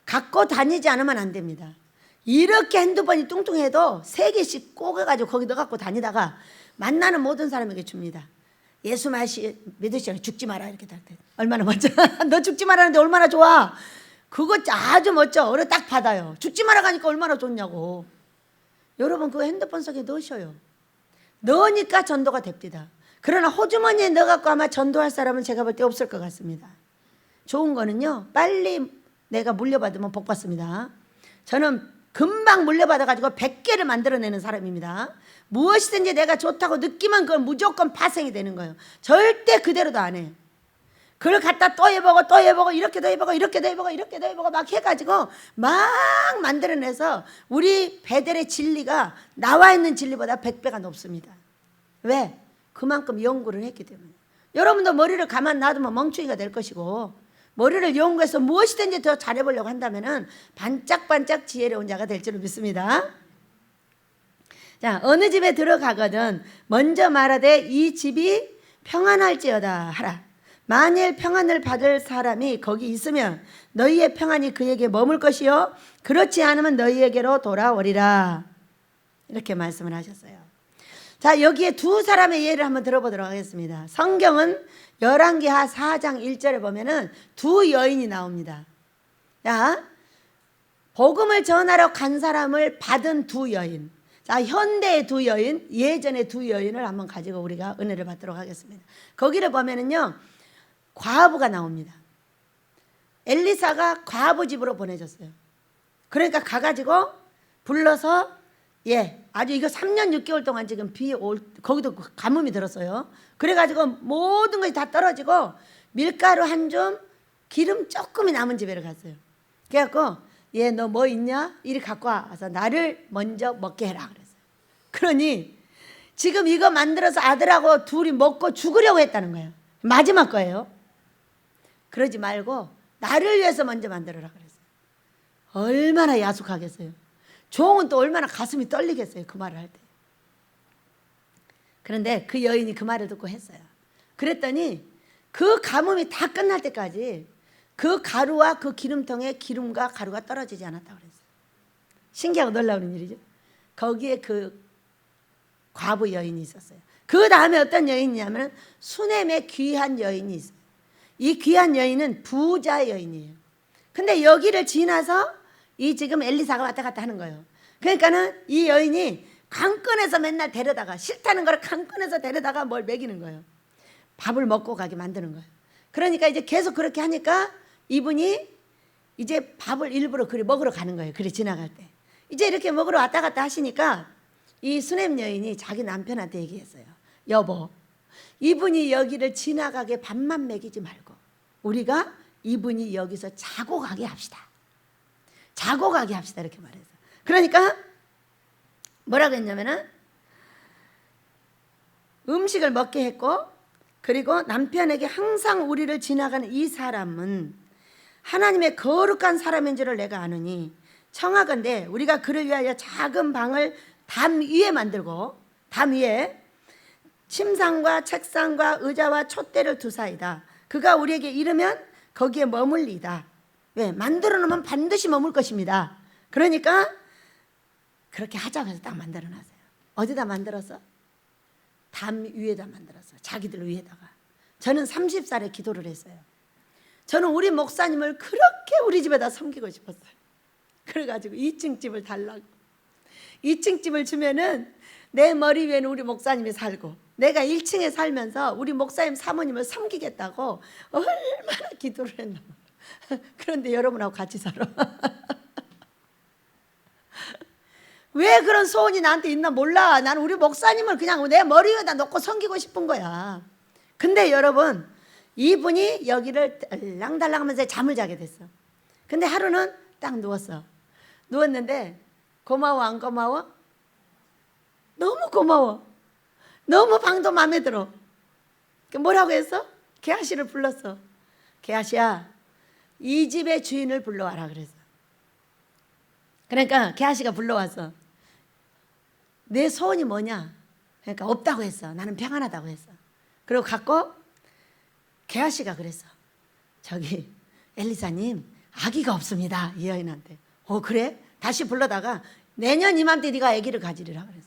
갖고 다니지 않으면 안 됩니다. 이렇게 핸드폰이 뚱뚱해도 3개씩 꽂아가지고 거기 넣어갖고 다니다가 만나는 모든 사람에게 줍니다. 예수 믿으시오. 죽지 마라. 이렇게 할 때 얼마나 멋져. 너 죽지 말라는데 얼마나 좋아. 그거 아주 멋져. 어려 딱 받아요. 죽지 마라 가니까 얼마나 좋냐고. 여러분, 그거 핸드폰 속에 넣으셔요. 넣으니까 전도가 됩니다. 그러나 호주머니에 넣어갖고 아마 전도할 사람은 제가 볼 때 없을 것 같습니다. 좋은 거는요, 빨리 내가 물려받으면 복 받습니다. 저는 금방 물려받아가지고 100개를 만들어내는 사람입니다. 무엇이든지 내가 좋다고 느끼면 그건 무조건 파생이 되는 거예요. 절대 그대로도 안 해요. 그걸 갖다 또 해보고 또 해보고 이렇게도 해보고 이렇게도 해보고 이렇게도 해보고 막 해가지고 막 만들어내서 우리 베델의 진리가 나와 있는 진리보다 100배가 높습니다. 왜? 그만큼 연구를 했기 때문에. 여러분도 머리를 가만 놔두면 멍충이가 될 것이고, 머리를 연구해서 무엇이든지 더 잘해보려고 한다면 반짝반짝 지혜로운 자가 될 줄로 믿습니다. 자, 어느 집에 들어가거든 먼저 말하되 이 집이 평안할지어다 하라. 만일 평안을 받을 사람이 거기 있으면 너희의 평안이 그에게 머물 것이요 그렇지 않으면 너희에게로 돌아오리라. 이렇게 말씀을 하셨어요. 자, 여기에 2 사람의 예를 한번 들어보도록 하겠습니다. 성경은 열왕기하 4장 1절에 보면은 2 여인이 나옵니다. 자, 복음을 전하러 간 사람을 받은 2 여인. 자, 현대의 2 여인, 예전의 2 여인을 한번 가지고 우리가 은혜를 받도록 하겠습니다. 거기를 보면은요, 과부가 나옵니다. 엘리사가 과부 집으로 보내줬어요. 그러니까 가가지고 불러서 아주 이거 3년 6개월 동안 지금 거기도 가뭄이 들었어요. 그래가지고 모든 것이 다 떨어지고 밀가루 한 줌, 기름 조금이 남은 집에 갔어요. 그래갖고 너 뭐 있냐? 이리 갖고 와서 나를 먼저 먹게 해라 그랬어요. 그러니 지금 이거 만들어서 아들하고 둘이 먹고 죽으려고 했다는 거예요. 마지막 거예요. 그러지 말고 나를 위해서 먼저 만들어라 그랬어요. 얼마나 야속하겠어요. 종은 또 얼마나 가슴이 떨리겠어요. 그 말을 할 때. 그런데 그 여인이 그 말을 듣고 했어요. 그랬더니 그 가뭄이 다 끝날 때까지 그 가루와 그 기름통에 기름과 가루가 떨어지지 않았다고 그랬어요. 신기하고 놀라운 일이죠. 거기에 그 과부 여인이 있었어요. 그 다음에 어떤 여인이냐면 수넴의 귀한 여인이 있어요. 이 귀한 여인은 부자 여인이에요. 근데 여기를 지나서 이 지금 엘리사가 왔다 갔다 하는 거예요. 그러니까는 이 여인이 강권에서 맨날 데려다가 싫다는 걸 강권에서 데려다가 뭘 먹이는 거예요. 밥을 먹고 가게 만드는 거예요. 그러니까 이제 계속 그렇게 하니까 이분이 이제 밥을 일부러 그리 먹으러 가는 거예요. 그리 지나갈 때. 이제 이렇게 먹으러 왔다 갔다 하시니까 이 수넴 여인이 자기 남편한테 얘기했어요. 여보, 이분이 여기를 지나가게 밥만 먹이지 말고 우리가 이분이 여기서 자고 가게 합시다. 자고 가게 합시다. 이렇게 말해서. 그러니까 뭐라고 했냐면은 음식을 먹게 했고 그리고 남편에게 항상 우리를 지나가는 이 사람은 하나님의 거룩한 사람인 줄을 내가 아느니 청하건대 우리가 그를 위하여 작은 방을 담 위에 만들고 담 위에 침상과 책상과 의자와 촛대를 두사이다. 그가 우리에게 이르면 거기에 머물리다. 왜? 만들어 놓으면 반드시 머물 것입니다. 그러니까 그렇게 하자고 해서 딱 만들어 놨어요. 어디다 만들었어? 담 위에다 만들었어. 자기들 위에다가. 저는 30살에 기도를 했어요. 저는 우리 목사님을 그렇게 우리 집에다 섬기고 싶었어요. 그래가지고 2층 집을 달라고. 2층 집을 주면은 내 머리 위에는 우리 목사님이 살고 내가 1층에 살면서 우리 목사님 사모님을 섬기겠다고 얼마나 기도를 했나. 그런데 여러분하고 같이 살아. 왜 그런 소원이 나한테 있나 몰라. 나는 우리 목사님을 그냥 내 머리 위에다 놓고 섬기고 싶은 거야. 근데 여러분 이분이 여기를 달랑달랑하면서 잠을 자게 됐어. 근데 하루는 딱 누웠어. 누웠는데 고마워 안 고마워? 너무 고마워. 너무 방도 마음에 들어. 뭐라고 했어? 게하시를 불렀어. 게하시야 이 집의 주인을 불러와라 그랬어. 그러니까 게하시가 불러왔어. 내 소원이 뭐냐? 그러니까 없다고 했어. 나는 평안하다고 했어. 그리고 갖고 게하시가 그랬어. 저기 엘리사님 아기가 없습니다. 이 여인한테. 그래? 다시 불러다가 내년 이맘때 네가 아기를 가지리라 그랬어.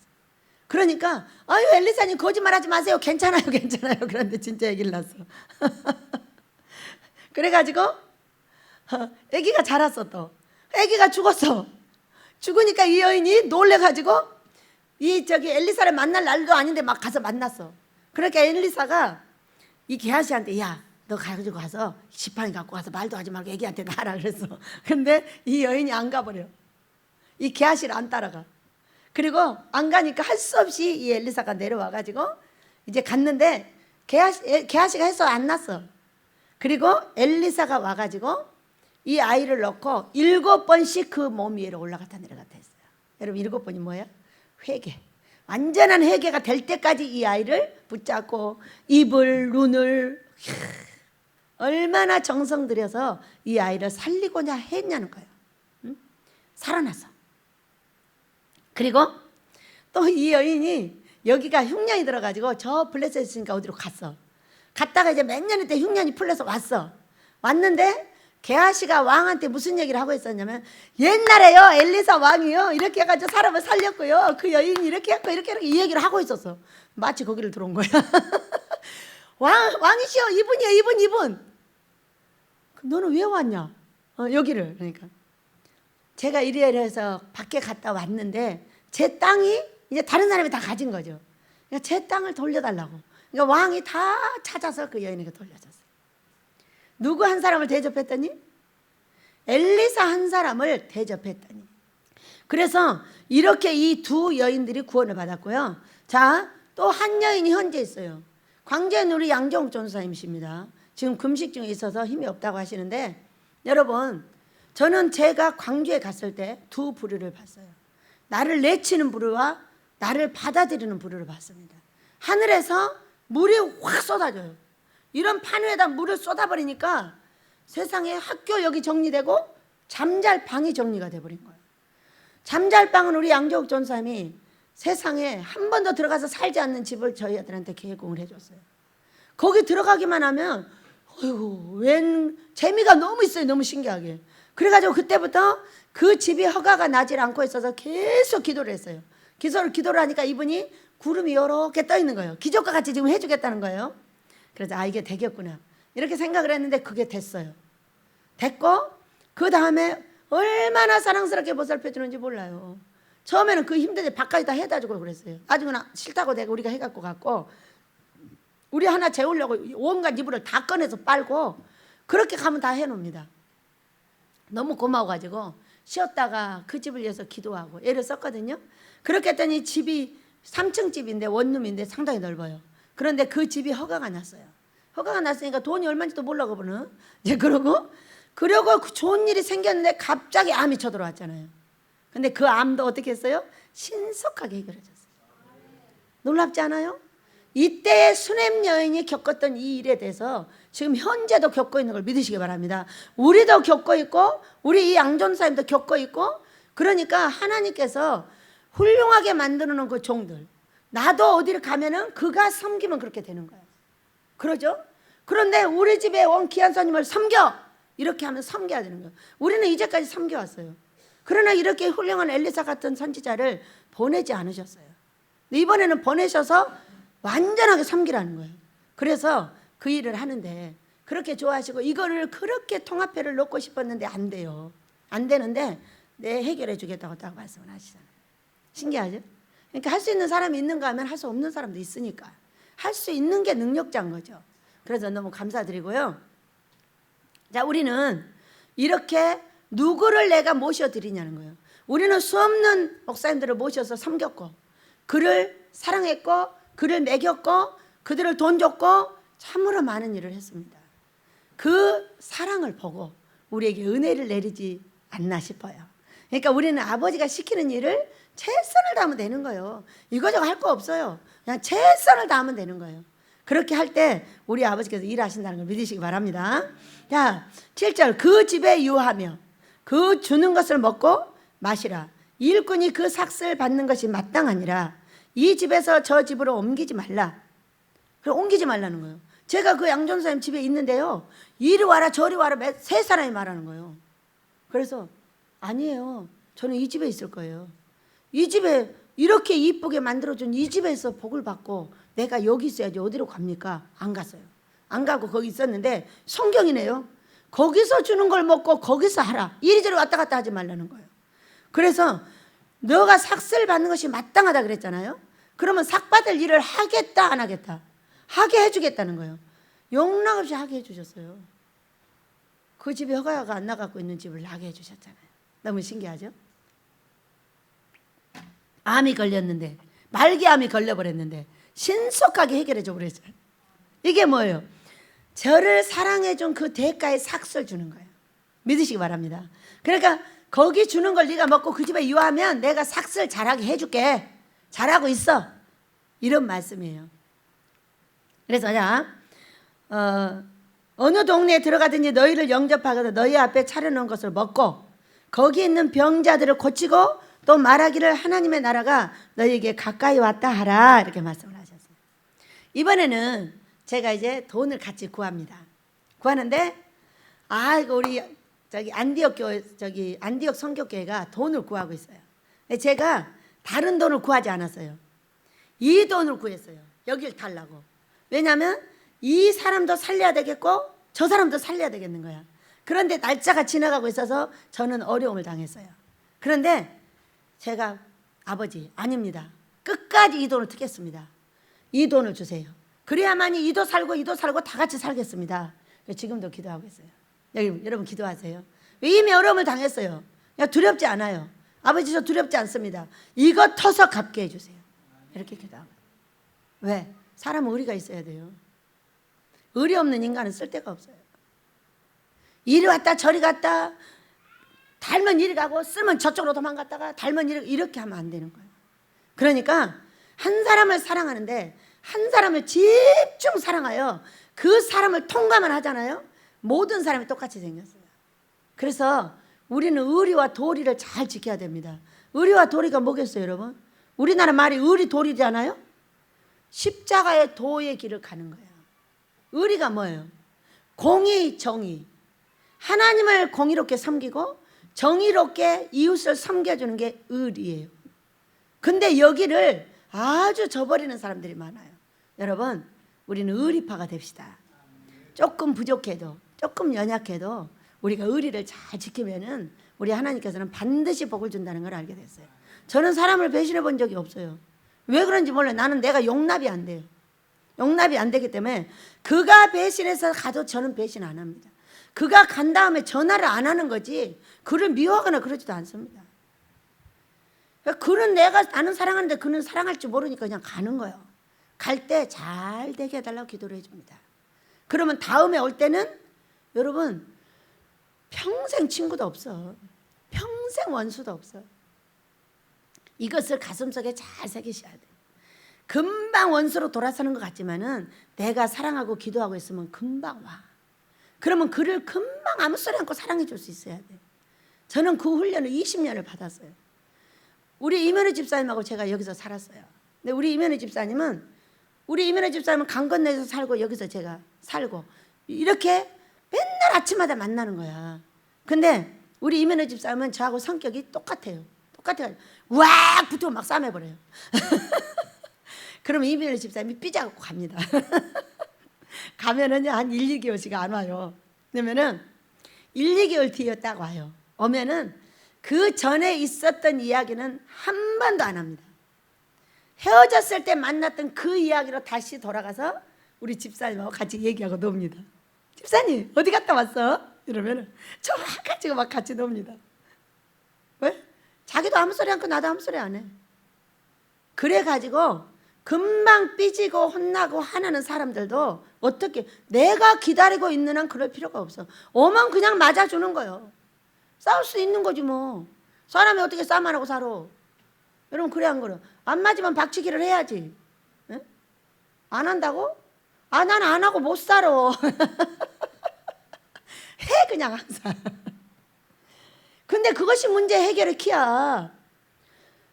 그러니까 아유 엘리사님 거짓말하지 마세요. 괜찮아요 괜찮아요. 그런데 진짜 아기를 낳았어. 그래가지고 아기가 자랐어. 또 아기가 죽었어. 죽으니까 이 여인이 놀래가지고 이 저기 엘리사를 만날 날도 아닌데 막 가서 만났어. 그러니까 엘리사가 이 게하시한테 야 너 가지고 가서 지팡이 갖고 가서 말도 하지 말고 애기한테 놔라 그랬어. 근데 이 여인이 안 가버려. 이 게하시를 안 따라가. 그리고 안 가니까 할 수 없이 이 엘리사가 내려와가지고 이제 갔는데 게하시가 해서 안 났어. 그리고 엘리사가 와가지고 이 아이를 넣고 7번씩 그 몸 위로 올라갔다 내려갔다 했어요. 여러분 7번이 뭐예요? 회개. 완전한 회개가 될 때까지 이 아이를 붙잡고 입을 눈을 얼마나 정성 들여서 이 아이를 살리고자 했냐는 거예요. 응? 살아났어. 그리고 또 이 여인이 여기가 흉년이 들어가지고 저 블레셋 있으니까 어디로 갔어. 갔다가 이제 몇 년이 때 흉년이 풀려서 왔어. 왔는데 게하시가 왕한테 무슨 얘기를 하고 있었냐면 옛날에요 엘리사 왕이요 이렇게 해가지고 사람을 살렸고요 그 여인이 이렇게 했고 이렇게 이 얘기를 하고 있었어. 마치 거기를 들어온 거야. 왕이시여 이분이요 이분. 너는 왜 왔냐? 여기를. 그러니까 제가 이래서 밖에 갔다 왔는데 제 땅이 이제 다른 사람이 다 가진 거죠. 그러니까 제 땅을 돌려달라고. 그러니까 왕이 다 찾아서 그 여인에게 돌려줬어요. 누구 한 사람을 대접했더니? 엘리사 한 사람을 대접했더니. 그래서 이렇게 이 두 여인들이 구원을 받았고요. 자, 또 한 여인이 현재 있어요. 광주에 우리 양정욱 전사님이십니다. 지금 금식 중에 있어서 힘이 없다고 하시는데, 여러분, 저는 제가 광주에 갔을 때 두 부류를 봤어요. 나를 내치는 부류와 나를 받아들이는 부류를 봤습니다. 하늘에서 물이 확 쏟아져요. 이런 판 위에다 물을 쏟아버리니까 세상에 학교 여기 정리되고 잠잘 방이 정리가 돼버린 거예요. 잠잘 방은 우리 양정욱 전사님이 세상에 한 번도 들어가서 살지 않는 집을 저희 아들한테 개공을 해줬어요. 거기 들어가기만 하면 어휴, 웬 재미가 너무 있어요. 너무 신기하게. 그래가지고 그때부터 그 집이 허가가 나질 않고 있어서 계속 기도를 했어요. 기도를 하니까 이분이 구름이 이렇게 떠 있는 거예요. 기적과 같이 지금 해주겠다는 거예요. 그래서 아, 이게 되겠구나 이렇게 생각을 했는데 그게 됐어요. 됐고 그 다음에 얼마나 사랑스럽게 보살펴주는지 몰라요. 처음에는 그 힘든데 바깥에다 해다 주고 그랬어요. 아주 그냥 싫다고 내가 우리가 해갖고 갔고, 우리 하나 재우려고 온갖 이불을 다 꺼내서 빨고 그렇게 가면 다 해놓습니다. 너무 고마워가지고 쉬었다가 그 집을 위해서 기도하고 애를 썼거든요. 그렇게 했더니 집이 3층 집인데 원룸인데 상당히 넓어요. 그런데 그 집이 허가가 났어요. 허가가 났으니까 돈이 얼마인지도 몰라고 보는. 이제 그러고 그 좋은 일이 생겼는데 갑자기 암이 쳐들어왔잖아요. 근데 그 암도 어떻게 했어요? 신속하게 해결해졌어요. 놀랍지 않아요? 이때 수냄 여인이 겪었던 이 일에 대해서 지금 현재도 겪고 있는 걸 믿으시기 바랍니다. 우리도 겪고 있고 우리 이 양전사님도 겪고 있고, 그러니까 하나님께서 훌륭하게 만들어 놓은 그 종들, 나도 어디를 가면은 그가 섬기면 그렇게 되는 거예요. 그러죠? 그런데 우리 집에 온 귀한 손님을 섬겨! 이렇게 하면 섬겨야 되는 거예요. 우리는 이제까지 섬겨왔어요. 그러나 이렇게 훌륭한 엘리사 같은 선지자를 보내지 않으셨어요. 이번에는 보내셔서 완전하게 섬기라는 거예요. 그래서 그 일을 하는데 그렇게 좋아하시고 이거를 그렇게 통합회를 놓고 싶었는데 안 돼요. 안 되는데 내 해결해 주겠다고 딱 말씀을 하시잖아요. 신기하죠? 그러니까 할 수 있는 사람이 있는가 하면 할 수 없는 사람도 있으니까 할 수 있는 게 능력자인 거죠. 그래서 너무 감사드리고요. 자, 우리는 이렇게 누구를 내가 모셔드리냐는 거예요. 우리는 수없는 목사님들을 모셔서 섬겼고 그를 사랑했고 그를 먹였고 그들을 돈 줬고 참으로 많은 일을 했습니다. 그 사랑을 보고 우리에게 은혜를 내리지 않나 싶어요. 그러니까 우리는 아버지가 시키는 일을 최선을 다하면 되는 거예요. 이거저거 할 거 없어요. 그냥 최선을 다하면 되는 거예요. 그렇게 할 때 우리 아버지께서 일하신다는 걸 믿으시기 바랍니다. 자, 7절 그 집에 유하며 그 주는 것을 먹고 마시라. 일꾼이 그 삭슬 받는 것이 마땅하니라. 이 집에서 저 집으로 옮기지 말라. 그럼 옮기지 말라는 거예요. 제가 그 양전사님 집에 있는데요, 이리 와라 저리 와라 세 사람이 말하는 거예요. 그래서 아니에요, 저는 이 집에 있을 거예요. 이 집에 이렇게 이쁘게 만들어준 이 집에서 복을 받고 내가 여기 있어야지 어디로 갑니까? 안 갔어요. 안 가고 거기 있었는데 성경이네요. 거기서 주는 걸 먹고 거기서 하라. 이리저리 왔다 갔다 하지 말라는 거예요. 그래서 너가 삭슬 받는 것이 마땅하다 그랬잖아요. 그러면 삭 받을 일을 하겠다 안 하겠다? 하게 해주겠다는 거예요. 용납없이 하게 해주셨어요. 그 집에 허가가 안 나가고 있는 집을 나게 해주셨잖아요. 너무 신기하죠? 암이 걸렸는데, 말기암이 걸려버렸는데 신속하게 해결해줘 버렸어요. 이게 뭐예요? 저를 사랑해준 그 대가의 삭슬 주는 거예요. 믿으시기 바랍니다. 그러니까 거기 주는 걸 네가 먹고 그 집에 유하면 내가 삭슬 잘하게 해줄게. 잘하고 있어. 이런 말씀이에요. 그래서 자, 어느 동네에 들어가든지 너희를 영접하거나 너희 앞에 차려놓은 것을 먹고 거기 있는 병자들을 고치고 또 말하기를 하나님의 나라가 너희에게 가까이 왔다 하라. 이렇게 말씀을 하셨어요. 이번에는 제가 이제 돈을 같이 구합니다. 구하는데 이거 우리 저기 안디옥 교회, 저기 안디옥 성교교회가 돈을 구하고 있어요. 제가 다른 돈을 구하지 않았어요. 이 돈을 구했어요. 여길 달라고. 왜냐하면 이 사람도 살려야 되겠고 저 사람도 살려야 되겠는 거야. 그런데 날짜가 지나가고 있어서 저는 어려움을 당했어요. 그런데 제가 아버지 아닙니다. 끝까지 이 돈을 트겠습니다. 이 돈을 주세요. 그래야만이 이도 살고 다 같이 살겠습니다. 지금도 기도하고 있어요. 여러분 기도하세요. 이미 어려움을 당했어요. 두렵지 않아요. 아버지 저 두렵지 않습니다. 이거 터서 갚게 해주세요. 이렇게 기도하고. 왜? 사람은 의리가 있어야 돼요. 의리 없는 인간은 쓸데가 없어요. 이리 왔다 저리 갔다 달면 이리 가고 쓰면 저쪽으로 도망갔다가 달면 이렇게 하면 안 되는 거예요. 그러니까 한 사람을 사랑하는데 한 사람을 집중 사랑하여 그 사람을 통감을 하잖아요. 모든 사람이 똑같이 생겼어요. 그래서 우리는 의리와 도리를 잘 지켜야 됩니다. 의리와 도리가 뭐겠어요, 여러분? 우리나라 말이 의리 도리잖아요. 십자가의 도의 길을 가는 거예요. 의리가 뭐예요? 공의, 정의. 하나님을 공의롭게 섬기고 정의롭게 이웃을 섬겨주는 게 의리예요. 근데 여기를 아주 저버리는 사람들이 많아요. 여러분, 우리는 의리파가 됩시다. 조금 부족해도 조금 연약해도 우리가 의리를 잘 지키면은 우리 하나님께서는 반드시 복을 준다는 걸 알게 됐어요. 저는 사람을 배신해 본 적이 없어요. 왜 그런지 몰라요. 나는 내가 용납이 안 돼요. 용납이 안 되기 때문에 그가 배신해서 가도 저는 배신 안 합니다. 그가 간 다음에 전화를 안 하는 거지 그를 미워하거나 그러지도 않습니다. 그는 나는 사랑하는데 그는 사랑할 줄 모르니까 그냥 가는 거예요. 갈 때 잘 되게 해달라고 기도를 해줍니다. 그러면 다음에 올 때는 여러분 평생 친구도 없어. 평생 원수도 없어. 이것을 가슴속에 잘 새기셔야 돼. 금방 원수로 돌아서는 것 같지만은 내가 사랑하고 기도하고 있으면 금방 와. 그러면 그를 금방 아무 소리 않고 사랑해 줄 수 있어야 돼. 저는 그 훈련을 20년을 받았어요. 우리 이면희 집사님하고 제가 여기서 살았어요. 근데 우리 이면희 집사님은 강 건너에서 살고 여기서 제가 살고 이렇게 맨날 아침마다 만나는 거야. 근데 우리 이면희 집사님은 저하고 성격이 똑같아요. 똑같아요. 와 붙으면 막 싸매버려요. 그러면 이면희 집사님이 삐져갖고 갑니다. 가면은 한 1, 2개월씩 안 와요. 그러면은 1, 2개월 뒤에 딱 와요. 오면은 그 전에 있었던 이야기는 한 번도 안 합니다. 헤어졌을 때 만났던 그 이야기로 다시 돌아가서 우리 집사님하고 같이 얘기하고 놉니다. 집사님 어디 갔다 왔어? 이러면은 저랑 같이 막 같이 놉니다. 왜? 자기도 아무 소리 않고 나도 아무 소리 안 해. 그래가지고 금방 삐지고 혼나고 화나는 사람들도 어떻게 내가 기다리고 있는 한 그럴 필요가 없어. 오면 그냥 맞아주는 거예요. 싸울 수 있는 거지 뭐. 사람이 어떻게 싸움 안 하고 살아. 여러분 그래 안 그래? 안 맞으면 박치기를 해야지. 에? 안 한다고? 아 난 안 하고 못 살아. 해 그냥 항상. 근데 그것이 문제 해결의 키야.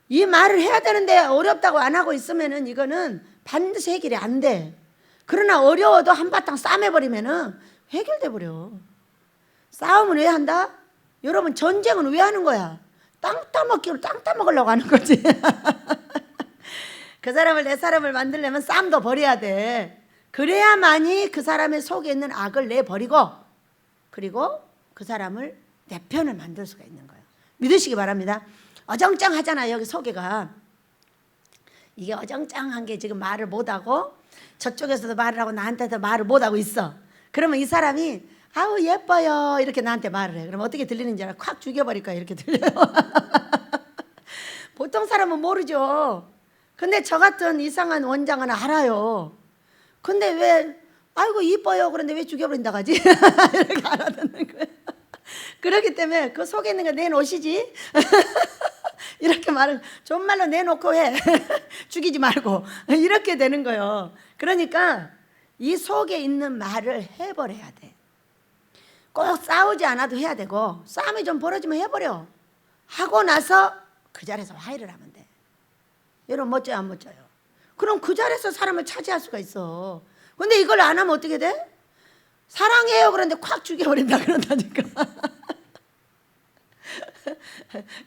이 말을 해야 되는데 어렵다고 안 하고 있으면은 이거는 반드시 해결이 안 돼. 그러나 어려워도 한바탕 싸매버리면은 해결돼 버려. 싸움은 왜 한다? 여러분 전쟁은 왜 하는 거야? 땅 따먹기로 땅 따먹으려고 하는 거지. 그 사람을 내 사람을 만들려면 싸움도 버려야 돼. 그래야만이 그 사람의 속에 있는 악을 내버리고 그리고 그 사람을 내 편을 만들 수가 있는 거예요. 믿으시기 바랍니다. 어정쩡하잖아요. 여기 소개가. 이게 어정쩡한 게 지금 말을 못하고 저쪽에서도 말을 하고 나한테도 말을 못하고 있어. 그러면 이 사람이 아우 예뻐요 이렇게 나한테 말을 해. 그러면 어떻게 들리는지 알아? 콱 죽여버릴 거야. 이렇게 들려요. 보통 사람은 모르죠. 근데 저 같은 이상한 원장은 알아요. 근데 왜 아이고 이뻐요 그런데 왜 죽여버린다 가지? 이렇게 알아듣는 거예요. 그렇기 때문에 그 속에 있는 거 내놓으시지. 이렇게 말을 존말로 내놓고 해. 죽이지 말고 이렇게 되는 거예요. 그러니까 이 속에 있는 말을 해버려야 돼. 꼭 싸우지 않아도 해야 되고 싸움이 좀 벌어지면 해버려. 하고 나서 그 자리에서 화해를 하면 돼. 여러분 멋져요 안 멋져요? 그럼 그 자리에서 사람을 차지할 수가 있어. 근데 이걸 안 하면 어떻게 돼? 사랑해요 그런데 콱 죽여버린다 그런다니까.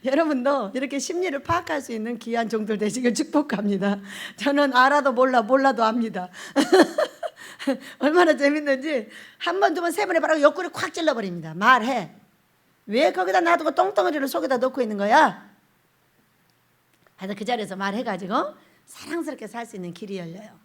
여러분도 이렇게 심리를 파악할 수 있는 귀한 종들 되시길 축복합니다. 저는 알아도 몰라도 압니다. 얼마나 재밌는지 한 번, 두 번, 세 번에 바로 옆구리 콱 찔러버립니다. 말해. 왜 거기다 놔두고 똥덩어리를 속에다 넣고 있는 거야? 그래서 그 자리에서 말해가지고 사랑스럽게 살 수 있는 길이 열려요.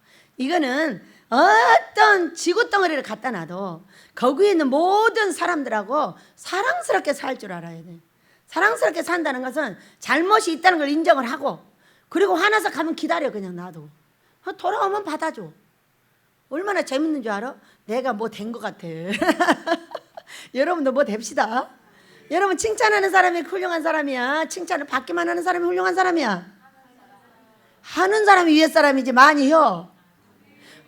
이거는 어떤 지구 덩어리를 갖다 놔도 거기에 있는 모든 사람들하고 사랑스럽게 살 줄 알아야 돼. 사랑스럽게 산다는 것은 잘못이 있다는 걸 인정을 하고, 그리고 화나서 가면 기다려. 그냥 놔두고 돌아오면 받아줘. 얼마나 재밌는 줄 알아? 내가 뭐 된 것 같아. 여러분도 뭐 됩시다. 여러분, 칭찬하는 사람이 훌륭한 사람이야? 칭찬을 받기만 하는 사람이 훌륭한 사람이야? 하는 사람이 위에 사람이지. 많이요.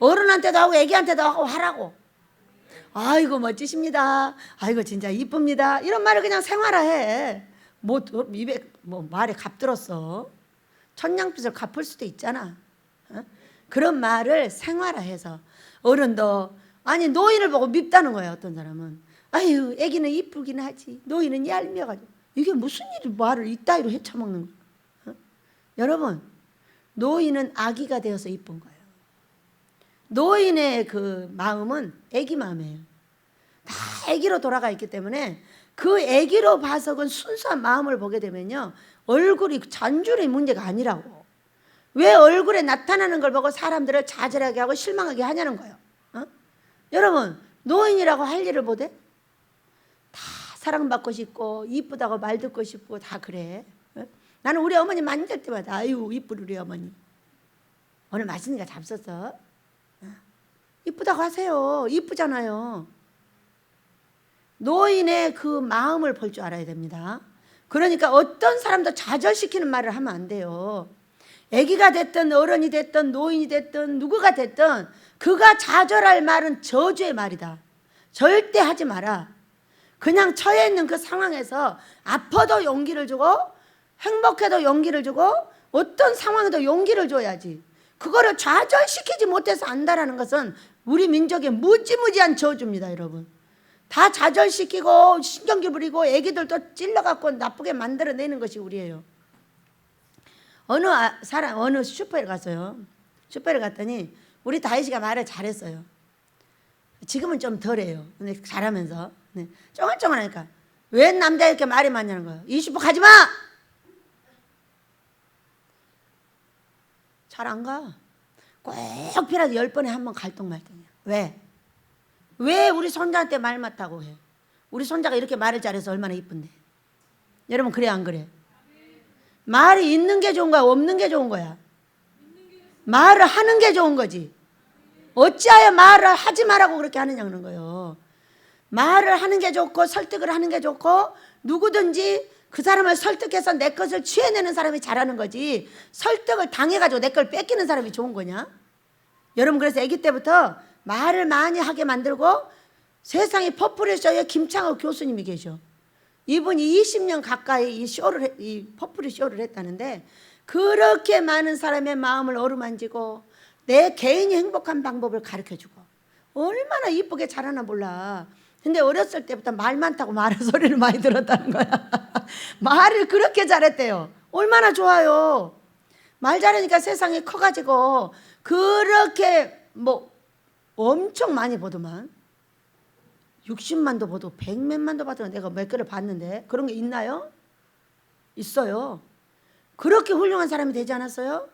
어른한테도 하고 애기한테도 하고 하라고. 아이고 멋지십니다. 아이고 진짜 이쁩니다. 이런 말을 그냥 생활화해. 뭐 입에 뭐 말에 값 들었어. 천냥빚을 갚을 수도 있잖아. 어? 그런 말을 생활화해서 어른도, 아니 노인을 보고 밉다는 거야. 어떤 사람은 아유 애기는 이쁘긴 하지 노인은 얄미워가지고. 이게 무슨 일이 말을 이따위로 헤쳐먹는 거야. 어? 여러분, 노인은 아기가 되어서 이쁜 거예요. 노인의 그 마음은 아기 마음이에요. 다 아기로 돌아가 있기 때문에 그 아기로 봐서 그 순수한 마음을 보게 되면요, 얼굴이 잔줄의 문제가 아니라고. 왜 얼굴에 나타나는 걸 보고 사람들을 좌절하게 하고 실망하게 하냐는 거예요. 어? 여러분, 노인이라고 할 일을 못해? 다 사랑받고 싶고 이쁘다고 말 듣고 싶고 다 그래. 어? 나는 우리 어머니 만질 때마다 아유 이쁜 우리 어머니. 오늘 맛있는 거 잡섰어. 이쁘다고 하세요. 이쁘잖아요. 노인의 그 마음을 볼 줄 알아야 됩니다. 그러니까 어떤 사람도 좌절시키는 말을 하면 안 돼요. 아기가 됐든 어른이 됐든 노인이 됐든 누구가 됐든 그가 좌절할 말은 저주의 말이다. 절대 하지 마라. 그냥 처해 있는 그 상황에서 아파도 용기를 주고 행복해도 용기를 주고 어떤 상황에도 용기를 줘야지. 그거를 좌절시키지 못해서 안다라는 것은 우리 민족의 무지무지한 저주입니다. 여러분, 다 좌절시키고 신경질 부리고 애기들도 찔러갖고 나쁘게 만들어내는 것이 우리예요. 어느 슈퍼에 갔어요. 슈퍼에 갔더니 우리 다혜씨가 말을 잘했어요. 지금은 좀 덜해요. 근데 잘하면서 네. 쫑알쫑알하니까 왜 남자 이렇게 말이 많냐는 거예요. 이 슈퍼 가지 마. 잘 안 가. 꼭 필요해서 10번에 한 번 갈등말등이야. 왜? 왜 우리 손자한테 말 맞다고 해? 우리 손자가 이렇게 말을 잘해서 얼마나 이쁜데. 여러분, 그래 안 그래? 말이 있는 게 좋은 거야, 없는 게 좋은 거야? 말을 하는 게 좋은 거지. 어찌하여 말을 하지 말라고 그렇게 하느냐는 거예요. 말을 하는 게 좋고 설득을 하는 게 좋고 누구든지 그 사람을 설득해서 내 것을 취해내는 사람이 잘하는 거지, 설득을 당해가지고 내 걸 뺏기는 사람이 좋은 거냐? 여러분, 그래서 아기 때부터 말을 많이 하게 만들고, 세상에 퍼플리쇼에 김창호 교수님이 계셔. 이분이 20년 가까이 이 퍼플리 쇼를 했다는데, 그렇게 많은 사람의 마음을 어루만지고 내 개인이 행복한 방법을 가르쳐주고 얼마나 이쁘게 잘하나 몰라. 근데 어렸을 때부터 말 많다고 말할 소리를 많이 들었다는 거야. 말을 그렇게 잘했대요. 얼마나 좋아요. 말 잘하니까 세상이 커가지고 그렇게 뭐 엄청 많이 보더만 60만도 보도 100몇만도 봐도 내가 몇 개를 봤는데 그런 게 있나요? 있어요. 그렇게 훌륭한 사람이 되지 않았어요?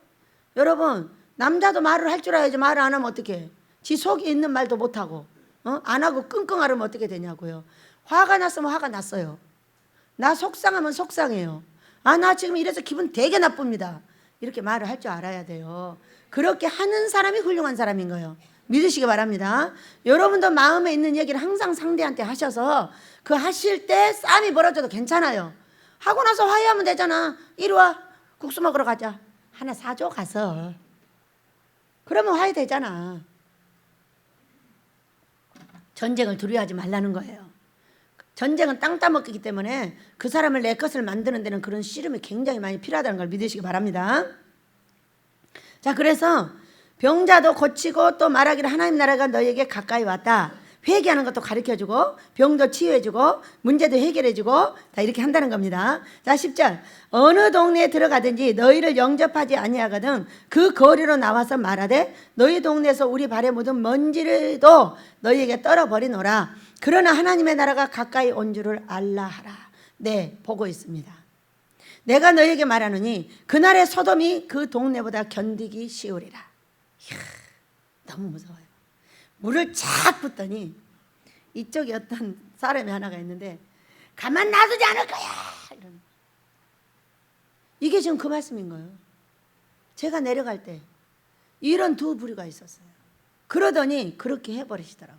여러분, 남자도 말을 할 줄 알아야지. 말을 안 하면 어떡해. 지 속에 있는 말도 못하고 안 하고 끙끙 앓으면 어떻게 되냐고요. 화가 났으면 화가 났어요. 나 속상하면 속상해요. 나 지금 이래서 기분 되게 나쁩니다. 이렇게 말을 할 줄 알아야 돼요. 그렇게 하는 사람이 훌륭한 사람인 거예요. 믿으시기 바랍니다. 여러분도 마음에 있는 얘기를 항상 상대한테 하셔서 그 하실 때 싸움이 벌어져도 괜찮아요. 하고 나서 화해하면 되잖아. 이리 와, 국수 먹으러 가자. 하나 사줘 가서. 그러면 화해되잖아. 전쟁을 두려워하지 말라는 거예요. 전쟁은 땅 따먹기 때문에 그 사람을 내 것을 만드는 데는 그런 씨름이 굉장히 많이 필요하다는 걸 믿으시기 바랍니다. 자, 그래서 병자도 고치고 또 말하기를 하나님 나라가 너에게 가까이 왔다. 회개하는 것도 가르쳐주고 병도 치유해주고 문제도 해결해주고 다 이렇게 한다는 겁니다. 자, 10절. 어느 동네에 들어가든지 너희를 영접하지 아니하거든 그 거리로 나와서 말하되 너희 동네에서 우리 발에 묻은 먼지도 너희에게 떨어버리노라. 그러나 하나님의 나라가 가까이 온 줄을 알라 하라. 네, 보고 있습니다. 내가 너희에게 말하노니 그날의 소돔이 그 동네보다 견디기 쉬우리라. 이야, 너무 무서워요. 물을 착 붓더니 이쪽에 어떤 사람이 하나가 있는데 가만 놔두지 않을 거야 이러는. 이게 지금 그 말씀인 거예요. 제가 내려갈 때 이런 두 부류가 있었어요. 그러더니 그렇게 해버리시더라고요.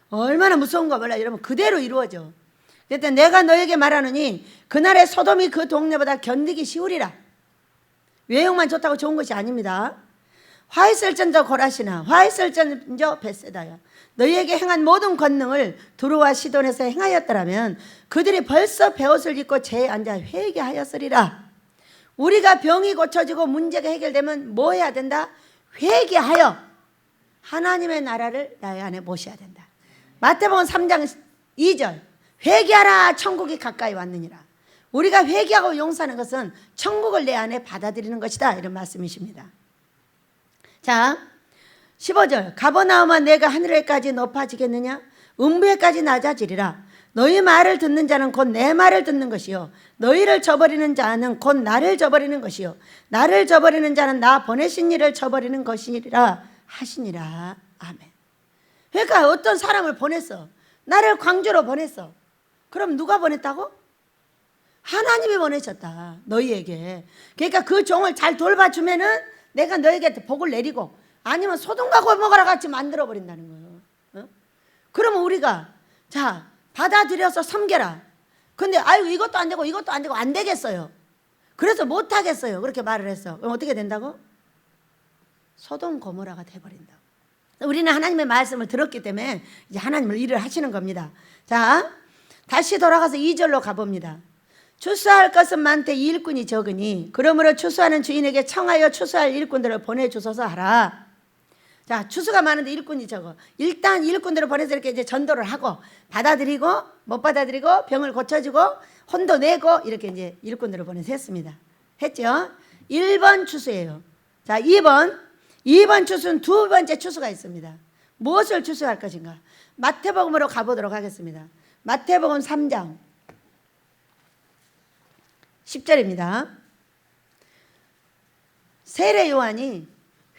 얼마나 무서운가 몰라. 이러면 그대로 이루어져. 그때 내가 너에게 말하노니 그날의 소돔이 그 동네보다 견디기 쉬우리라. 외형만 좋다고 좋은 것이 아닙니다. 화 있을전저 고라시나 화 있을전저 벳세다야. 너희에게 행한 모든 권능을 두루와 시돈에서 행하였더라면 그들이 벌써 베옷을 입고 제에 앉아 회개하였으리라. 우리가 병이 고쳐지고 문제가 해결되면 뭐 해야 된다? 회개하여 하나님의 나라를 나의 안에 모셔야 된다. 마태복음 3장 2절 회개하라 천국이 가까이 왔느니라. 우리가 회개하고 용서하는 것은 천국을 내 안에 받아들이는 것이다. 이런 말씀이십니다. 자 15절 가버나움아 내가 하늘에까지 높아지겠느냐 음부에까지 낮아지리라. 너희 말을 듣는 자는 곧 내 말을 듣는 것이요 너희를 저버리는 자는 곧 나를 저버리는 것이요 나를 저버리는 자는 나 보내신 이를 저버리는 것이라 하시니라. 아멘. 그러니까 어떤 사람을 보냈어. 나를 광주로 보냈어. 그럼 누가 보냈다고? 하나님이 보내셨다. 너희에게. 그러니까 그 종을 잘 돌봐주면은 내가 너에게 복을 내리고 아니면 소돔과 고모라 같이 만들어버린다는 거예요. 어? 그러면 우리가 자 받아들여서 섬겨라. 근데 아유 이것도 안 되고 이것도 안 되고 안 되겠어요. 그래서 못하겠어요. 그렇게 말을 했어. 그럼 어떻게 된다고? 소돔 고모라가 돼버린다고. 우리는 하나님의 말씀을 들었기 때문에 이제 하나님을 일을 하시는 겁니다. 자 다시 돌아가서 2절로 가봅니다. 추수할 것은 많되 일꾼이 적으니 그러므로 추수하는 주인에게 청하여 추수할 일꾼들을 보내주소서 하라. 자 추수가 많은데 일꾼이 적어. 일단 일꾼들을 보내서 이렇게 이제 전도를 하고 받아들이고 못 받아들이고 병을 고쳐주고 혼도 내고 이렇게 이제 일꾼들을 보내서 했습니다. 했죠? 1번 추수예요. 자 2번 추수는 두 번째 추수가 있습니다. 무엇을 추수할 것인가? 마태복음으로 가보도록 하겠습니다. 마태복음 3장 10절입니다. 세례 요한이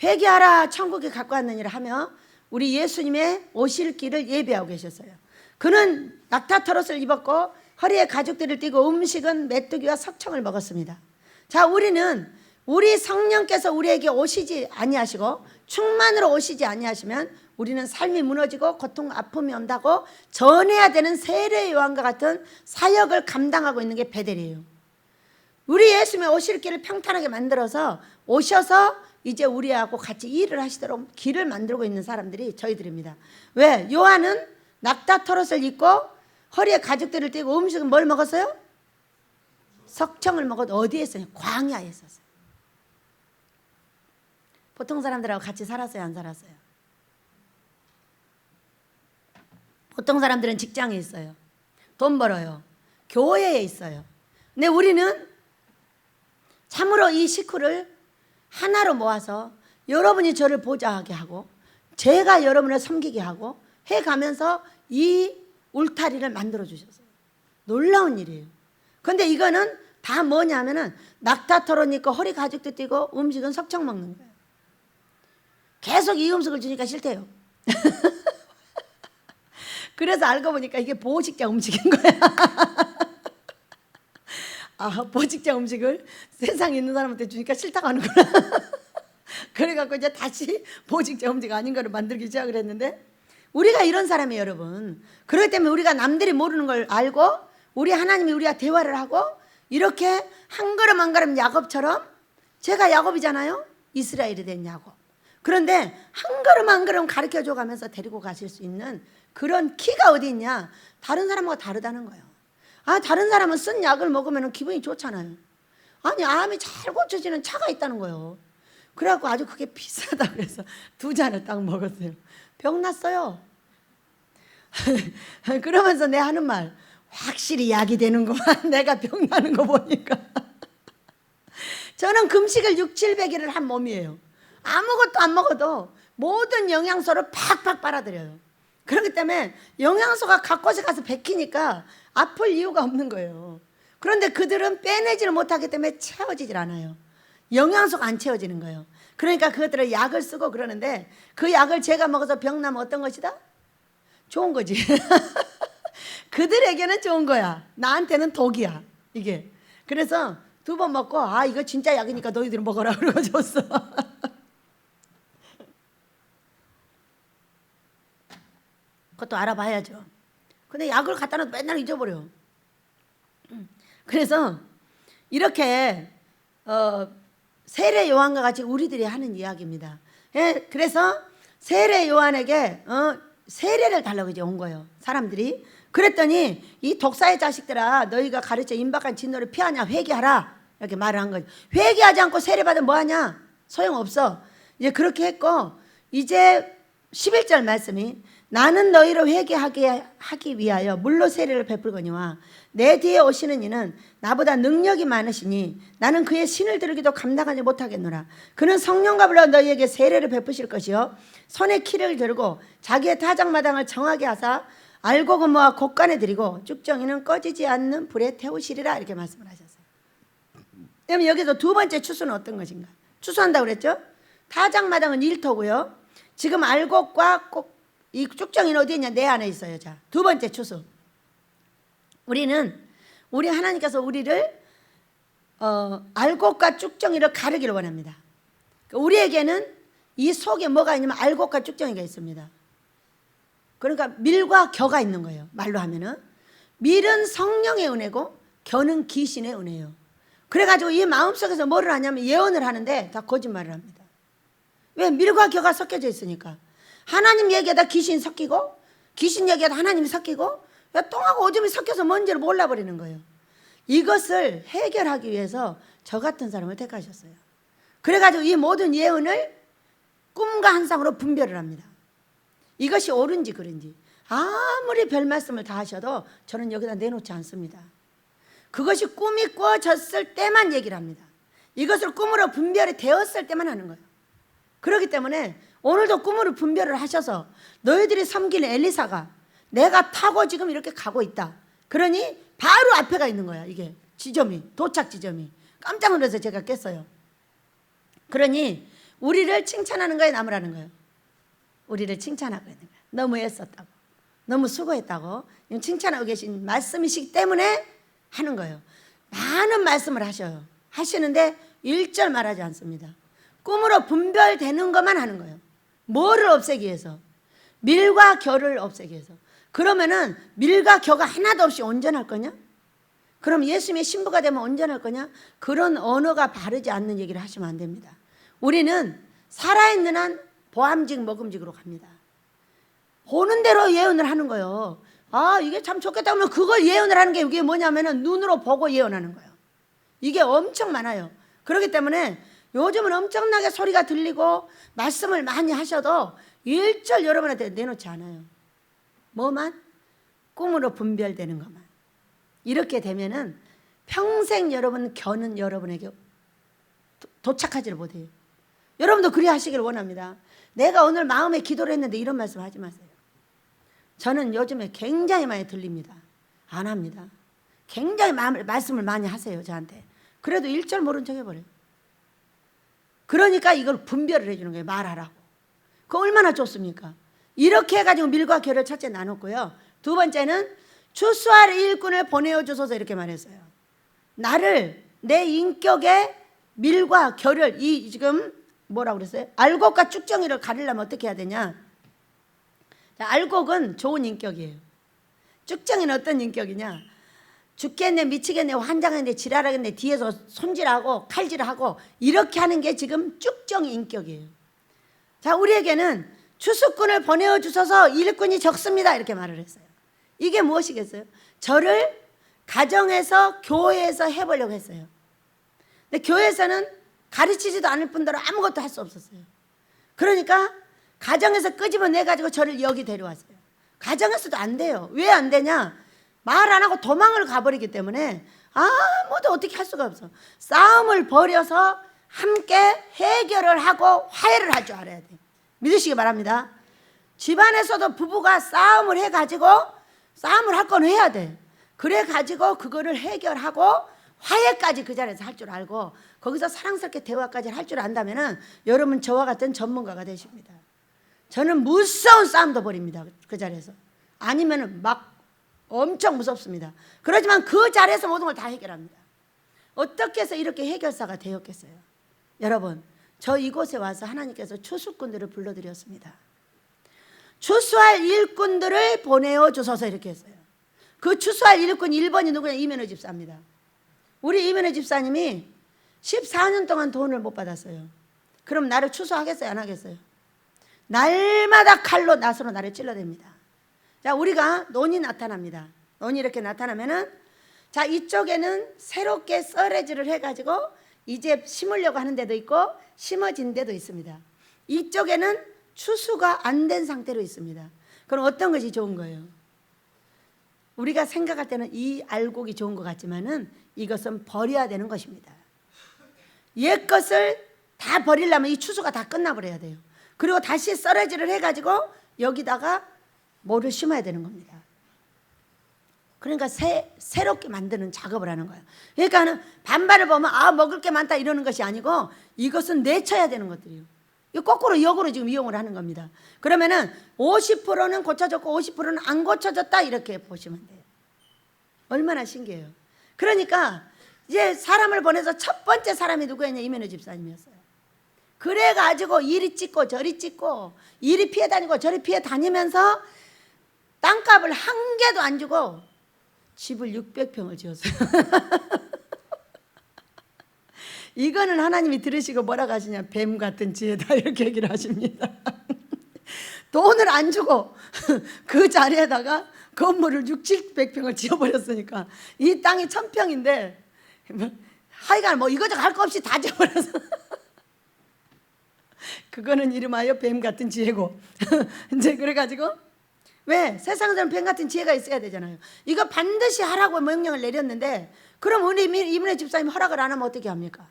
회개하라 천국에 갖고 왔느니라 하며 우리 예수님의 오실 길을 예비하고 계셨어요. 그는 낙타털옷을 입었고 허리에 가죽들을 띠고 음식은 메뚜기와 석청을 먹었습니다. 자 우리는 우리 성령께서 우리에게 오시지 아니하시고 충만으로 오시지 아니하시면 우리는 삶이 무너지고 고통 아픔이 온다고 전해야 되는 세례 요한과 같은 사역을 감당하고 있는 게 베델이에요. 우리 예수님의 오실 길을 평탄하게 만들어서 오셔서 이제 우리하고 같이 일을 하시도록 길을 만들고 있는 사람들이 저희들입니다. 왜? 요한은 낙타털옷을 입고 허리에 가죽들을 띠고 음식은 뭘 먹었어요? 석청을 먹어도 어디에 있어요? 광야에 있었어요. 보통 사람들하고 같이 살았어요? 안 살았어요? 보통 사람들은 직장에 있어요. 돈 벌어요. 교회에 있어요. 근데 우리는 참으로 이 식구를 하나로 모아서 여러분이 저를 보좌하게 하고 제가 여러분을 섬기게 하고 해가면서 이 울타리를 만들어 주셨어요. 놀라운 일이에요. 근데 이거는 다 뭐냐면은 낙타털옷 입고 허리 가죽도 띠고 음식은 석청 먹는 거예요. 계속 이 음식을 주니까 싫대요. 그래서 알고 보니까 이게 보호직자 음식인 거야. 아, 보직자 음식을 세상에 있는 사람한테 주니까 싫다고 하는구나. 그래갖고 이제 다시 보직자 음식 아닌 거를 만들기 시작을 했는데 우리가 이런 사람이에요, 여러분. 그렇기 때문에 우리가 남들이 모르는 걸 알고 우리 하나님이 우리와 대화를 하고 이렇게 한 걸음 한 걸음 야곱처럼 제가 야곱이잖아요. 이스라엘이 된 야곱. 그런데 한 걸음 한 걸음 가르쳐줘 가면서 데리고 가실 수 있는 그런 키가 어디 있냐? 다른 사람하고 다르다는 거예요. 아, 다른 사람은 쓴 약을 먹으면 기분이 좋잖아요. 아니, 암이 잘 고쳐지는 차가 있다는 거예요. 그래갖고 아주 그게 비싸다 그래서 2잔을 딱 먹었어요. 병 났어요. 그러면서 내 하는 말, 확실히 약이 되는구만. 내가 병 나는 거 보니까. 저는 금식을 6, 700일을 한 몸이에요. 아무것도 안 먹어도 모든 영양소를 팍팍 빨아들여요. 그렇기 때문에 영양소가 각곳에 가서 베끼니까 아플 이유가 없는 거예요. 그런데 그들은 빼내지를 못하기 때문에 채워지질 않아요. 영양소가 안 채워지는 거예요. 그러니까 그것들을 약을 쓰고 그러는데 그 약을 제가 먹어서 병 나면 어떤 것이다? 좋은 거지. 그들에게는 좋은 거야. 나한테는 독이야 이게. 그래서 2번 먹고 아 이거 진짜 약이니까 너희들 먹어라 그러고 줬어. 그것도 알아봐야죠. 근데 약을 갖다 놔도 맨날 잊어버려. 그래서 이렇게 세례 요한과 같이 우리들이 하는 이야기입니다. 예, 그래서 세례 요한에게 세례를 달라고 이제 온 거예요. 사람들이. 그랬더니 이 독사의 자식들아 너희가 가르쳐 임박한 진노를 피하냐 회개하라 이렇게 말을 한 거죠. 회개하지 않고 세례받으면 뭐하냐? 소용없어. 이제 그렇게 했고 이제 11절 말씀이 나는 너희로 회개하게 하기 위하여 물로 세례를 베풀거니와 내 뒤에 오시는 이는 나보다 능력이 많으시니 나는 그의 신을 들기도 감당하지 못하겠노라. 그는 성령과 불러 너희에게 세례를 베푸실 것이요 손에 키를 들고 자기의 타작마당을 정하게 하사 알곡은 모아 곡간에 들이고 쭉정이는 꺼지지 않는 불에 태우시리라 이렇게 말씀을 하셨어요. 그러면 여기서 2번째 추수는 어떤 것인가? 추수한다고 그랬죠? 타작마당은 1토고요. 지금 알곡과 이 쭉정이는 어디 있냐? 내 안에 있어요. 자, 2번째 추수. 우리 하나님께서 우리를 알곡과 쭉정이를 가르기를 원합니다. 우리에게는 이 속에 뭐가 있냐면 알곡과 쭉정이가 있습니다. 그러니까 밀과 겨가 있는 거예요. 말로 하면은 밀은 성령의 은혜고 겨는 귀신의 은혜예요. 그래가지고 이 마음속에서 뭐를 하냐면 예언을 하는데 다 거짓말을 합니다. 왜? 밀과 겨가 섞여져 있으니까. 하나님 얘기하다 귀신 섞이고 귀신 얘기하다 하나님이 섞이고 똥하고 오줌이 섞여서 뭔지를 몰라버리는 거예요. 이것을 해결하기 위해서 저 같은 사람을 택하셨어요. 그래가지고 이 모든 예언을 꿈과 환상으로 분별을 합니다. 이것이 옳은지 그른지 아무리 별 말씀을 다 하셔도 저는 여기다 내놓지 않습니다. 그것이 꿈이 꾸어졌을 때만 얘기를 합니다. 이것을 꿈으로 분별이 되었을 때만 하는 거예요. 그렇기 때문에 오늘도 꿈으로 분별을 하셔서 너희들이 섬기는 엘리사가 내가 타고 지금 이렇게 가고 있다. 그러니 바로 앞에가 있는 거야. 이게 지점이 도착 지점이. 깜짝 놀라서 제가 깼어요. 그러니 우리를 칭찬하는 거에 남으라는 거예요. 우리를 칭찬하고 있는 거예요. 너무 애썼다고 너무 수고했다고 칭찬하고 계신 말씀이시기 때문에 하는 거예요. 많은 말씀을 하셔요. 하시는데 1절 말하지 않습니다. 꿈으로 분별되는 것만 하는 거예요. 뭐를 없애기 위해서? 밀과 겨를 없애기 위해서. 그러면은 밀과 겨가 하나도 없이 온전할 거냐? 그럼 예수님의 신부가 되면 온전할 거냐? 그런 언어가 바르지 않는 얘기를 하시면 안 됩니다. 우리는 살아있는 한 보암직 먹음직으로 갑니다. 보는 대로 예언을 하는 거예요. 아 이게 참 좋겠다 하면 그걸 예언을 하는 게 이게 뭐냐면은 눈으로 보고 예언하는 거예요. 이게 엄청 많아요. 그렇기 때문에 요즘은 엄청나게 소리가 들리고 말씀을 많이 하셔도 1절 여러분한테 내놓지 않아요. 뭐만? 꿈으로 분별되는 것만. 이렇게 되면은 평생 여러분 겨는 여러분에게 도착하지를 못해요. 여러분도 그리 하시기를 원합니다. 내가 오늘 마음에 기도를 했는데 이런 말씀 하지 마세요. 저는 요즘에 굉장히 많이 들립니다. 안 합니다. 굉장히 말씀을 많이 하세요 저한테. 그래도 1절 모른 척 해버려요. 그러니까 이걸 분별을 해주는 거예요. 말하라고. 그거 얼마나 좋습니까? 이렇게 해가지고 밀과 겨를 첫째 나눴고요. 2번째는 추수할 일꾼을 보내어 주소서 이렇게 말했어요. 나를 내 인격에 밀과 겨를 이 지금 뭐라고 그랬어요? 알곡과 쭉정이를 가리려면 어떻게 해야 되냐? 자, 알곡은 좋은 인격이에요. 쭉정이는 어떤 인격이냐? 죽겠네 미치겠네 환장했네 지랄하겠네 뒤에서 손질하고 칼질하고 이렇게 하는 게 지금 쭉정이 인격이에요. 자, 우리에게는 추수꾼을 보내어 주셔서 일꾼이 적습니다 이렇게 말을 했어요. 이게 무엇이겠어요? 저를 가정에서 교회에서 해보려고 했어요. 근데 교회에서는 가르치지도 않을 뿐더러 아무것도 할 수 없었어요. 그러니까 가정에서 끄집어내가지고 저를 여기 데려왔어요. 가정에서도 안 돼요. 왜 안 되냐? 말 안 하고 도망을 가버리기 때문에 아무도 어떻게 할 수가 없어. 싸움을 벌여서 함께 해결을 하고 화해를 할 줄 알아야 돼. 믿으시기 바랍니다. 집안에서도 부부가 싸움을 해가지고 싸움을 할 건 해야 돼. 그래가지고 그거를 해결하고 화해까지 그 자리에서 할 줄 알고 거기서 사랑스럽게 대화까지 할 줄 안다면은 여러분 저와 같은 전문가가 되십니다. 저는 무서운 싸움도 벌입니다. 그 자리에서. 아니면은 막 엄청 무섭습니다. 그렇지만 그 자리에서 모든 걸 다 해결합니다. 어떻게 해서 이렇게 해결사가 되었겠어요? 여러분, 저 이곳에 와서 하나님께서 추수꾼들을 불러드렸습니다. 추수할 일꾼들을 보내어 주소서 이렇게 했어요. 그 추수할 일꾼 1번이 누구냐? 이면호 집사입니다. 우리 이면호 집사님이 14년 동안 돈을 못 받았어요. 그럼 나를 추수하겠어요? 안 하겠어요? 날마다 칼로 낫으로 나를 찔러댑니다. 자, 우리가 논이 나타납니다. 논이 이렇게 나타나면은 자, 이쪽에는 새롭게 썰해지를 해가지고 이제 심으려고 하는 데도 있고 심어진 데도 있습니다. 이쪽에는 추수가 안 된 상태로 있습니다. 그럼 어떤 것이 좋은 거예요? 우리가 생각할 때는 이 알곡이 좋은 것 같지만은 이것은 버려야 되는 것입니다. 옛 것을 다 버리려면 이 추수가 다 끝나버려야 돼요. 그리고 다시 썰어지를 해가지고 여기다가 뭐를 심어야 되는 겁니다. 그러니까 새롭게 만드는 작업을 하는 거예요. 그러니까 반발을 보면 아 먹을 게 많다 이러는 것이 아니고 이것은 내쳐야 되는 것들이에요. 이거 거꾸로 역으로 지금 이용을 하는 겁니다. 그러면은 50%는 고쳐졌고 50%는 안 고쳐졌다 이렇게 보시면 돼요. 얼마나 신기해요. 그러니까 이제 사람을 보내서 첫 번째 사람이 누구였냐? 이면호 집사님이었어요. 그래가지고 이리 찍고 저리 찍고 이리 피해 다니고 저리 피해 다니면서 땅값을 한 개도 안 주고 집을 600평을 지었어요. 이거는 하나님이 들으시고 뭐라고 하시냐? 뱀 같은 지혜다 이렇게 얘기를 하십니다. 돈을 안 주고 그 자리에다가 건물을 600~700평을 지어버렸으니까 이 땅이 1000평인데 하여간 뭐 이거저거 할 거 없이 다 지어버려서 그거는 이름하여 뱀 같은 지혜고 이제 그래가지고 왜? 세상에서는 뱀 같은 지혜가 있어야 되잖아요. 이거 반드시 하라고 명령을 내렸는데 그럼 우리 이면호 집사님 허락을 안 하면 어떻게 합니까?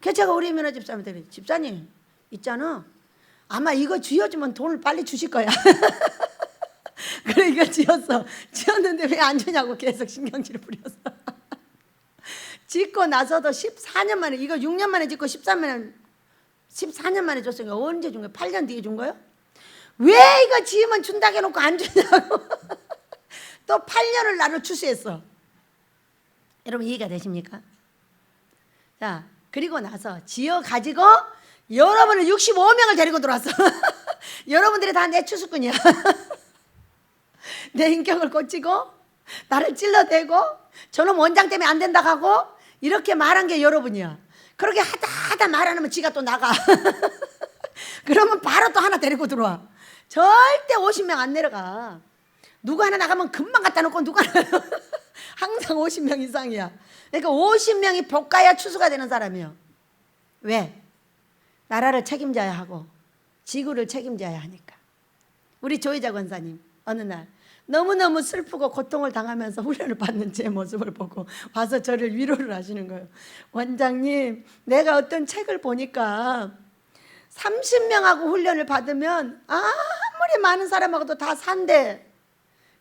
그래서 제가 우리 이면호 집사님한테 집사님 있잖아 아마 이거 쥐어주면 돈을 빨리 주실 거야. 그래 이거 지었는데 왜 안 주냐고 계속 신경질을 부렸어. 짓고 나서도 14년 만에 이거 6년 만에 짓고 14년 만에 줬으니까 언제 준 거야? 8년 뒤에 준 거예요? 왜 이거 지으면 준다고 해놓고 안 주냐고. 또 8년을 나를 추수했어. 여러분 이해가 되십니까? 자, 그리고 나서 지어가지고 여러분을 65명을 데리고 들어왔어. 여러분들이 다 내 추수꾼이야. 내 인격을 고치고 나를 찔러대고 저놈 원장 때문에 안 된다고 하고 이렇게 말한 게 여러분이야. 그렇게 하다 말 안 하면 지가 또 나가. 그러면 바로 또 하나 데리고 들어와. 절대 50명 안 내려가. 누구 하나 나가면 금방 갖다 놓고 누구 하나 항상 50명 이상이야. 그러니까 50명이 볶아야 추수가 되는 사람이요. 왜? 나라를 책임져야 하고 지구를 책임져야 하니까. 우리 조희자 권사님 어느 날 너무너무 슬프고 고통을 당하면서 훈련을 받는 제 모습을 보고 와서 저를 위로를 하시는 거예요. 원장님, 내가 어떤 책을 보니까 30명하고 훈련을 받으면 아무리 많은 사람하고도 다 산대.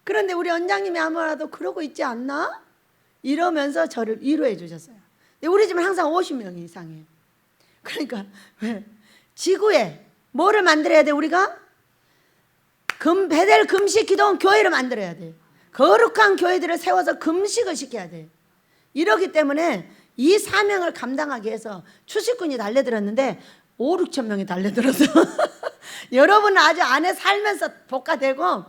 그런데 우리 원장님이 아무래도 그러고 있지 않나? 이러면서 저를 위로해 주셨어요. 근데 우리 집은 항상 50명 이상이에요. 그러니까 왜? 지구에 뭐를 만들어야 돼 우리가? 베델 금식 기도원 교회를 만들어야 돼. 거룩한 교회들을 세워서 금식을 시켜야 돼. 이러기 때문에 이 사명을 감당하기 위해서 추식꾼이 달려들었는데 5~6천 명이 달려들었어. 여러분은 아주 안에 살면서 복가되고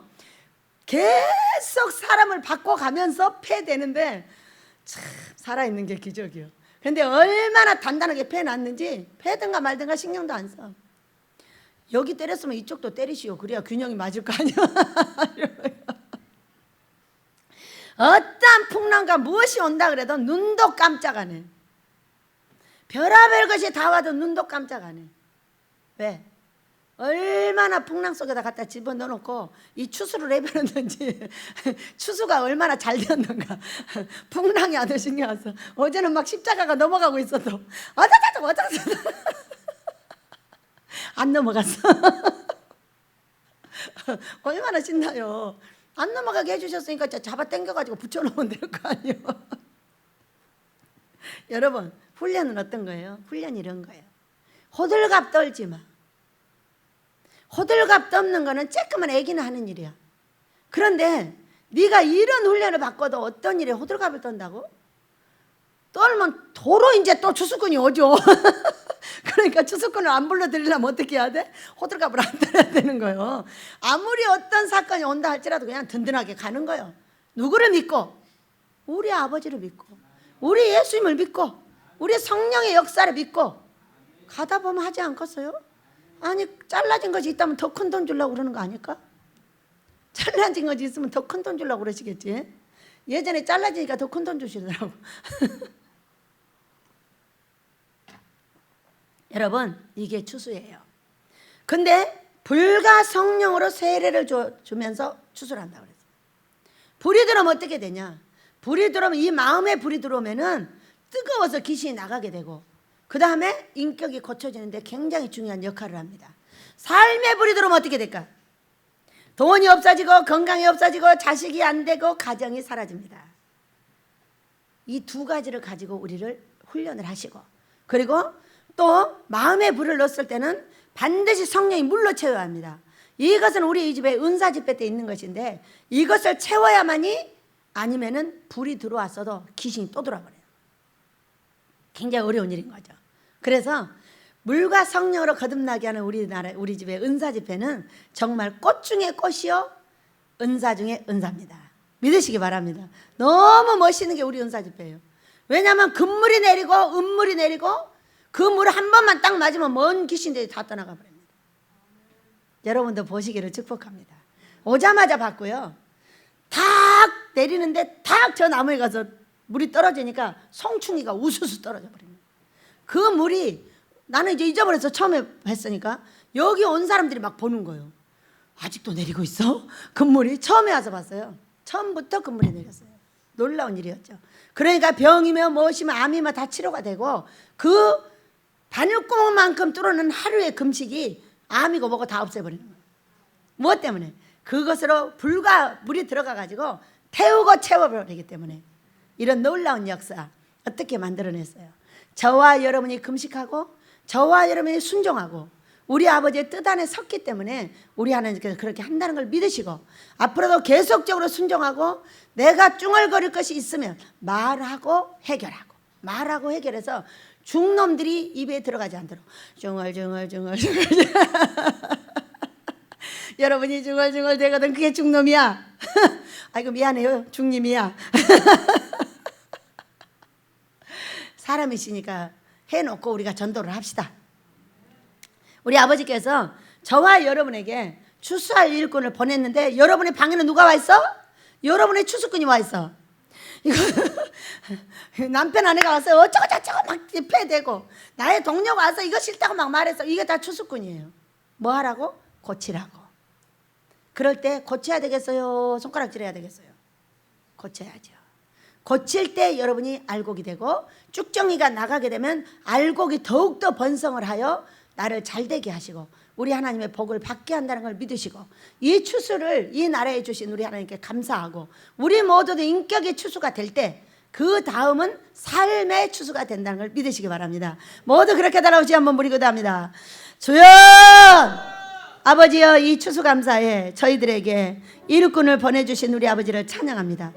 계속 사람을 바꿔가면서 패되는데 참 살아있는 게 기적이요. 근데 얼마나 단단하게 패놨는지 패든가 말든가 신경도 안 써. 여기 때렸으면 이쪽도 때리시오. 그래야 균형이 맞을 거 아니야. 어떠한 풍랑과 무엇이 온다 그래도 눈도 깜짝 안 해. 별의별 것이 다 와도 눈도 깜짝 안 해. 왜? 얼마나 풍랑 속에다 갖다 집어넣어놓고 이 추수를 해버렸는지 추수가 얼마나 잘 되었는가. 풍랑이 아주 신경 안 써. 어제는 막 십자가가 넘어가고 있어도 어쩌저쩌 안 넘어갔어. 얼마나 신나요. 안 넘어가게 해주셨으니까 잡아 당겨가지고 붙여놓으면 될 거 아니에요. 여러분, 훈련은 어떤 거예요? 훈련이 이런 거예요. 호들갑 떨지 마. 호들갑 떨는 거는 쬐끄만 애기는 하는 일이야. 그런데 네가 이런 훈련을 받고도 어떤 일에 호들갑을 떤다고? 떨면 도로 이제 또 추수꾼이 오죠. 그러니까 추수꾼을 안 불러드리려면 어떻게 해야 돼? 호들갑을 안 떨어야 되는 거예요. 아무리 어떤 사건이 온다 할지라도 그냥 든든하게 가는 거예요. 누구를 믿고? 우리 아버지를 믿고, 우리 예수님을 믿고, 우리 성령의 역사를 믿고 가다 보면 하지 않겠어요? 아니, 잘라진 것이 있다면 더 큰 돈 주려고 그러는 거 아닐까? 잘라진 것이 있으면 더 큰 돈 주려고 그러시겠지? 예전에 잘라지니까 더 큰 돈 주시더라고. 여러분, 이게 추수예요. 근데 불과 성령으로 세례를 주면서 추수를 한다고 그랬어요. 불이 들어오면 어떻게 되냐? 불이 들어오면, 이 마음에 불이 들어오면은 뜨거워서 귀신이 나가게 되고, 그 다음에 인격이 고쳐지는데 굉장히 중요한 역할을 합니다. 삶의 불이 들어오면 어떻게 될까? 돈이 없어지고, 건강이 없어지고, 자식이 안 되고, 가정이 사라집니다. 이 두 가지를 가지고 우리를 훈련을 하시고, 그리고 또 마음의 불을 넣었을 때는 반드시 성령이 물로 채워야 합니다. 이것은 우리 이 집에 은사 집회 때 있는 것인데, 이것을 채워야만이, 아니면은 불이 들어왔어도 귀신이 또 들어와버려요. 굉장히 어려운 일인 거죠. 그래서 물과 성령으로 거듭나게 하는 우리 집의 은사 집회는 정말 꽃 중에 꽃이요, 은사 중에 은사입니다. 믿으시기 바랍니다. 너무 멋있는 게 우리 은사 집회예요. 왜냐하면 금물이 내리고 은물이 내리고, 그 물을 한 번만 딱 맞으면 먼 귀신들이 다 떠나가 버립니다. 여러분도 보시기를 축복합니다. 오자마자 봤고요, 탁 내리는데 탁 저 나무에 가서 물이 떨어지니까 송충이가 우수수 떨어져 버립니다. 그 물이, 나는 이제 잊어버려서 처음에 했으니까 여기 온 사람들이 막 보는 거예요. 아직도 내리고 있어? 금물이. 처음에 와서 봤어요. 처음부터 금물이 내렸어요. 놀라운 일이었죠. 그러니까 병이며 무엇이며 암이며 다 치료가 되고, 그 바늘구멍만큼 뚫어놓은 하루의 금식이 암이고 뭐고 다 없애버리는 거예요. 무엇 때문에? 그것으로 불과 물이 들어가가지고 태우고 채워버리기 때문에. 이런 놀라운 역사 어떻게 만들어냈어요? 저와 여러분이 금식하고, 저와 여러분이 순종하고, 우리 아버지의 뜻 안에 섰기 때문에 우리 하나님께서 그렇게 한다는 걸 믿으시고, 앞으로도 계속적으로 순종하고, 내가 쭝얼거릴 것이 있으면 말하고 해결하고, 말하고 해결해서 중놈들이 입에 들어가지 않도록 중얼중얼 여러분이 중얼중얼 되거든 그게 중놈이야. 아이고 미안해요, 중님이야. 사람이시니까 해놓고 우리가 전도를 합시다. 우리 아버지께서 저와 여러분에게 추수할 일꾼을 보냈는데, 여러분의 방에는 누가 와 있어? 여러분의 추수꾼이 와 있어. 이거 남편 아내가 와서 어쩌고 저쩌고 막 패대고, 나의 동료가 와서 이거 싫다고 막 말해서, 이게 다 추수꾼이에요. 뭐 하라고? 고치라고. 그럴 때 고쳐야 되겠어요? 손가락질해야 되겠어요? 고쳐야죠. 고칠 때 여러분이 알곡이 되고, 쭉정이가 나가게 되면 알곡이 더욱더 번성을 하여 나를 잘되게 하시고 우리 하나님의 복을 받게 한다는 걸 믿으시고, 이 추수를 이 나라에 주신 우리 하나님께 감사하고, 우리 모두도 인격의 추수가 될 때 그 다음은 삶의 추수가 된다는 걸 믿으시기 바랍니다. 모두 그렇게 따라오시 한번 부리고 답니다. 주여, 아버지여, 이 추수 감사에 저희들에게 일꾼을 보내주신 우리 아버지를 찬양합니다.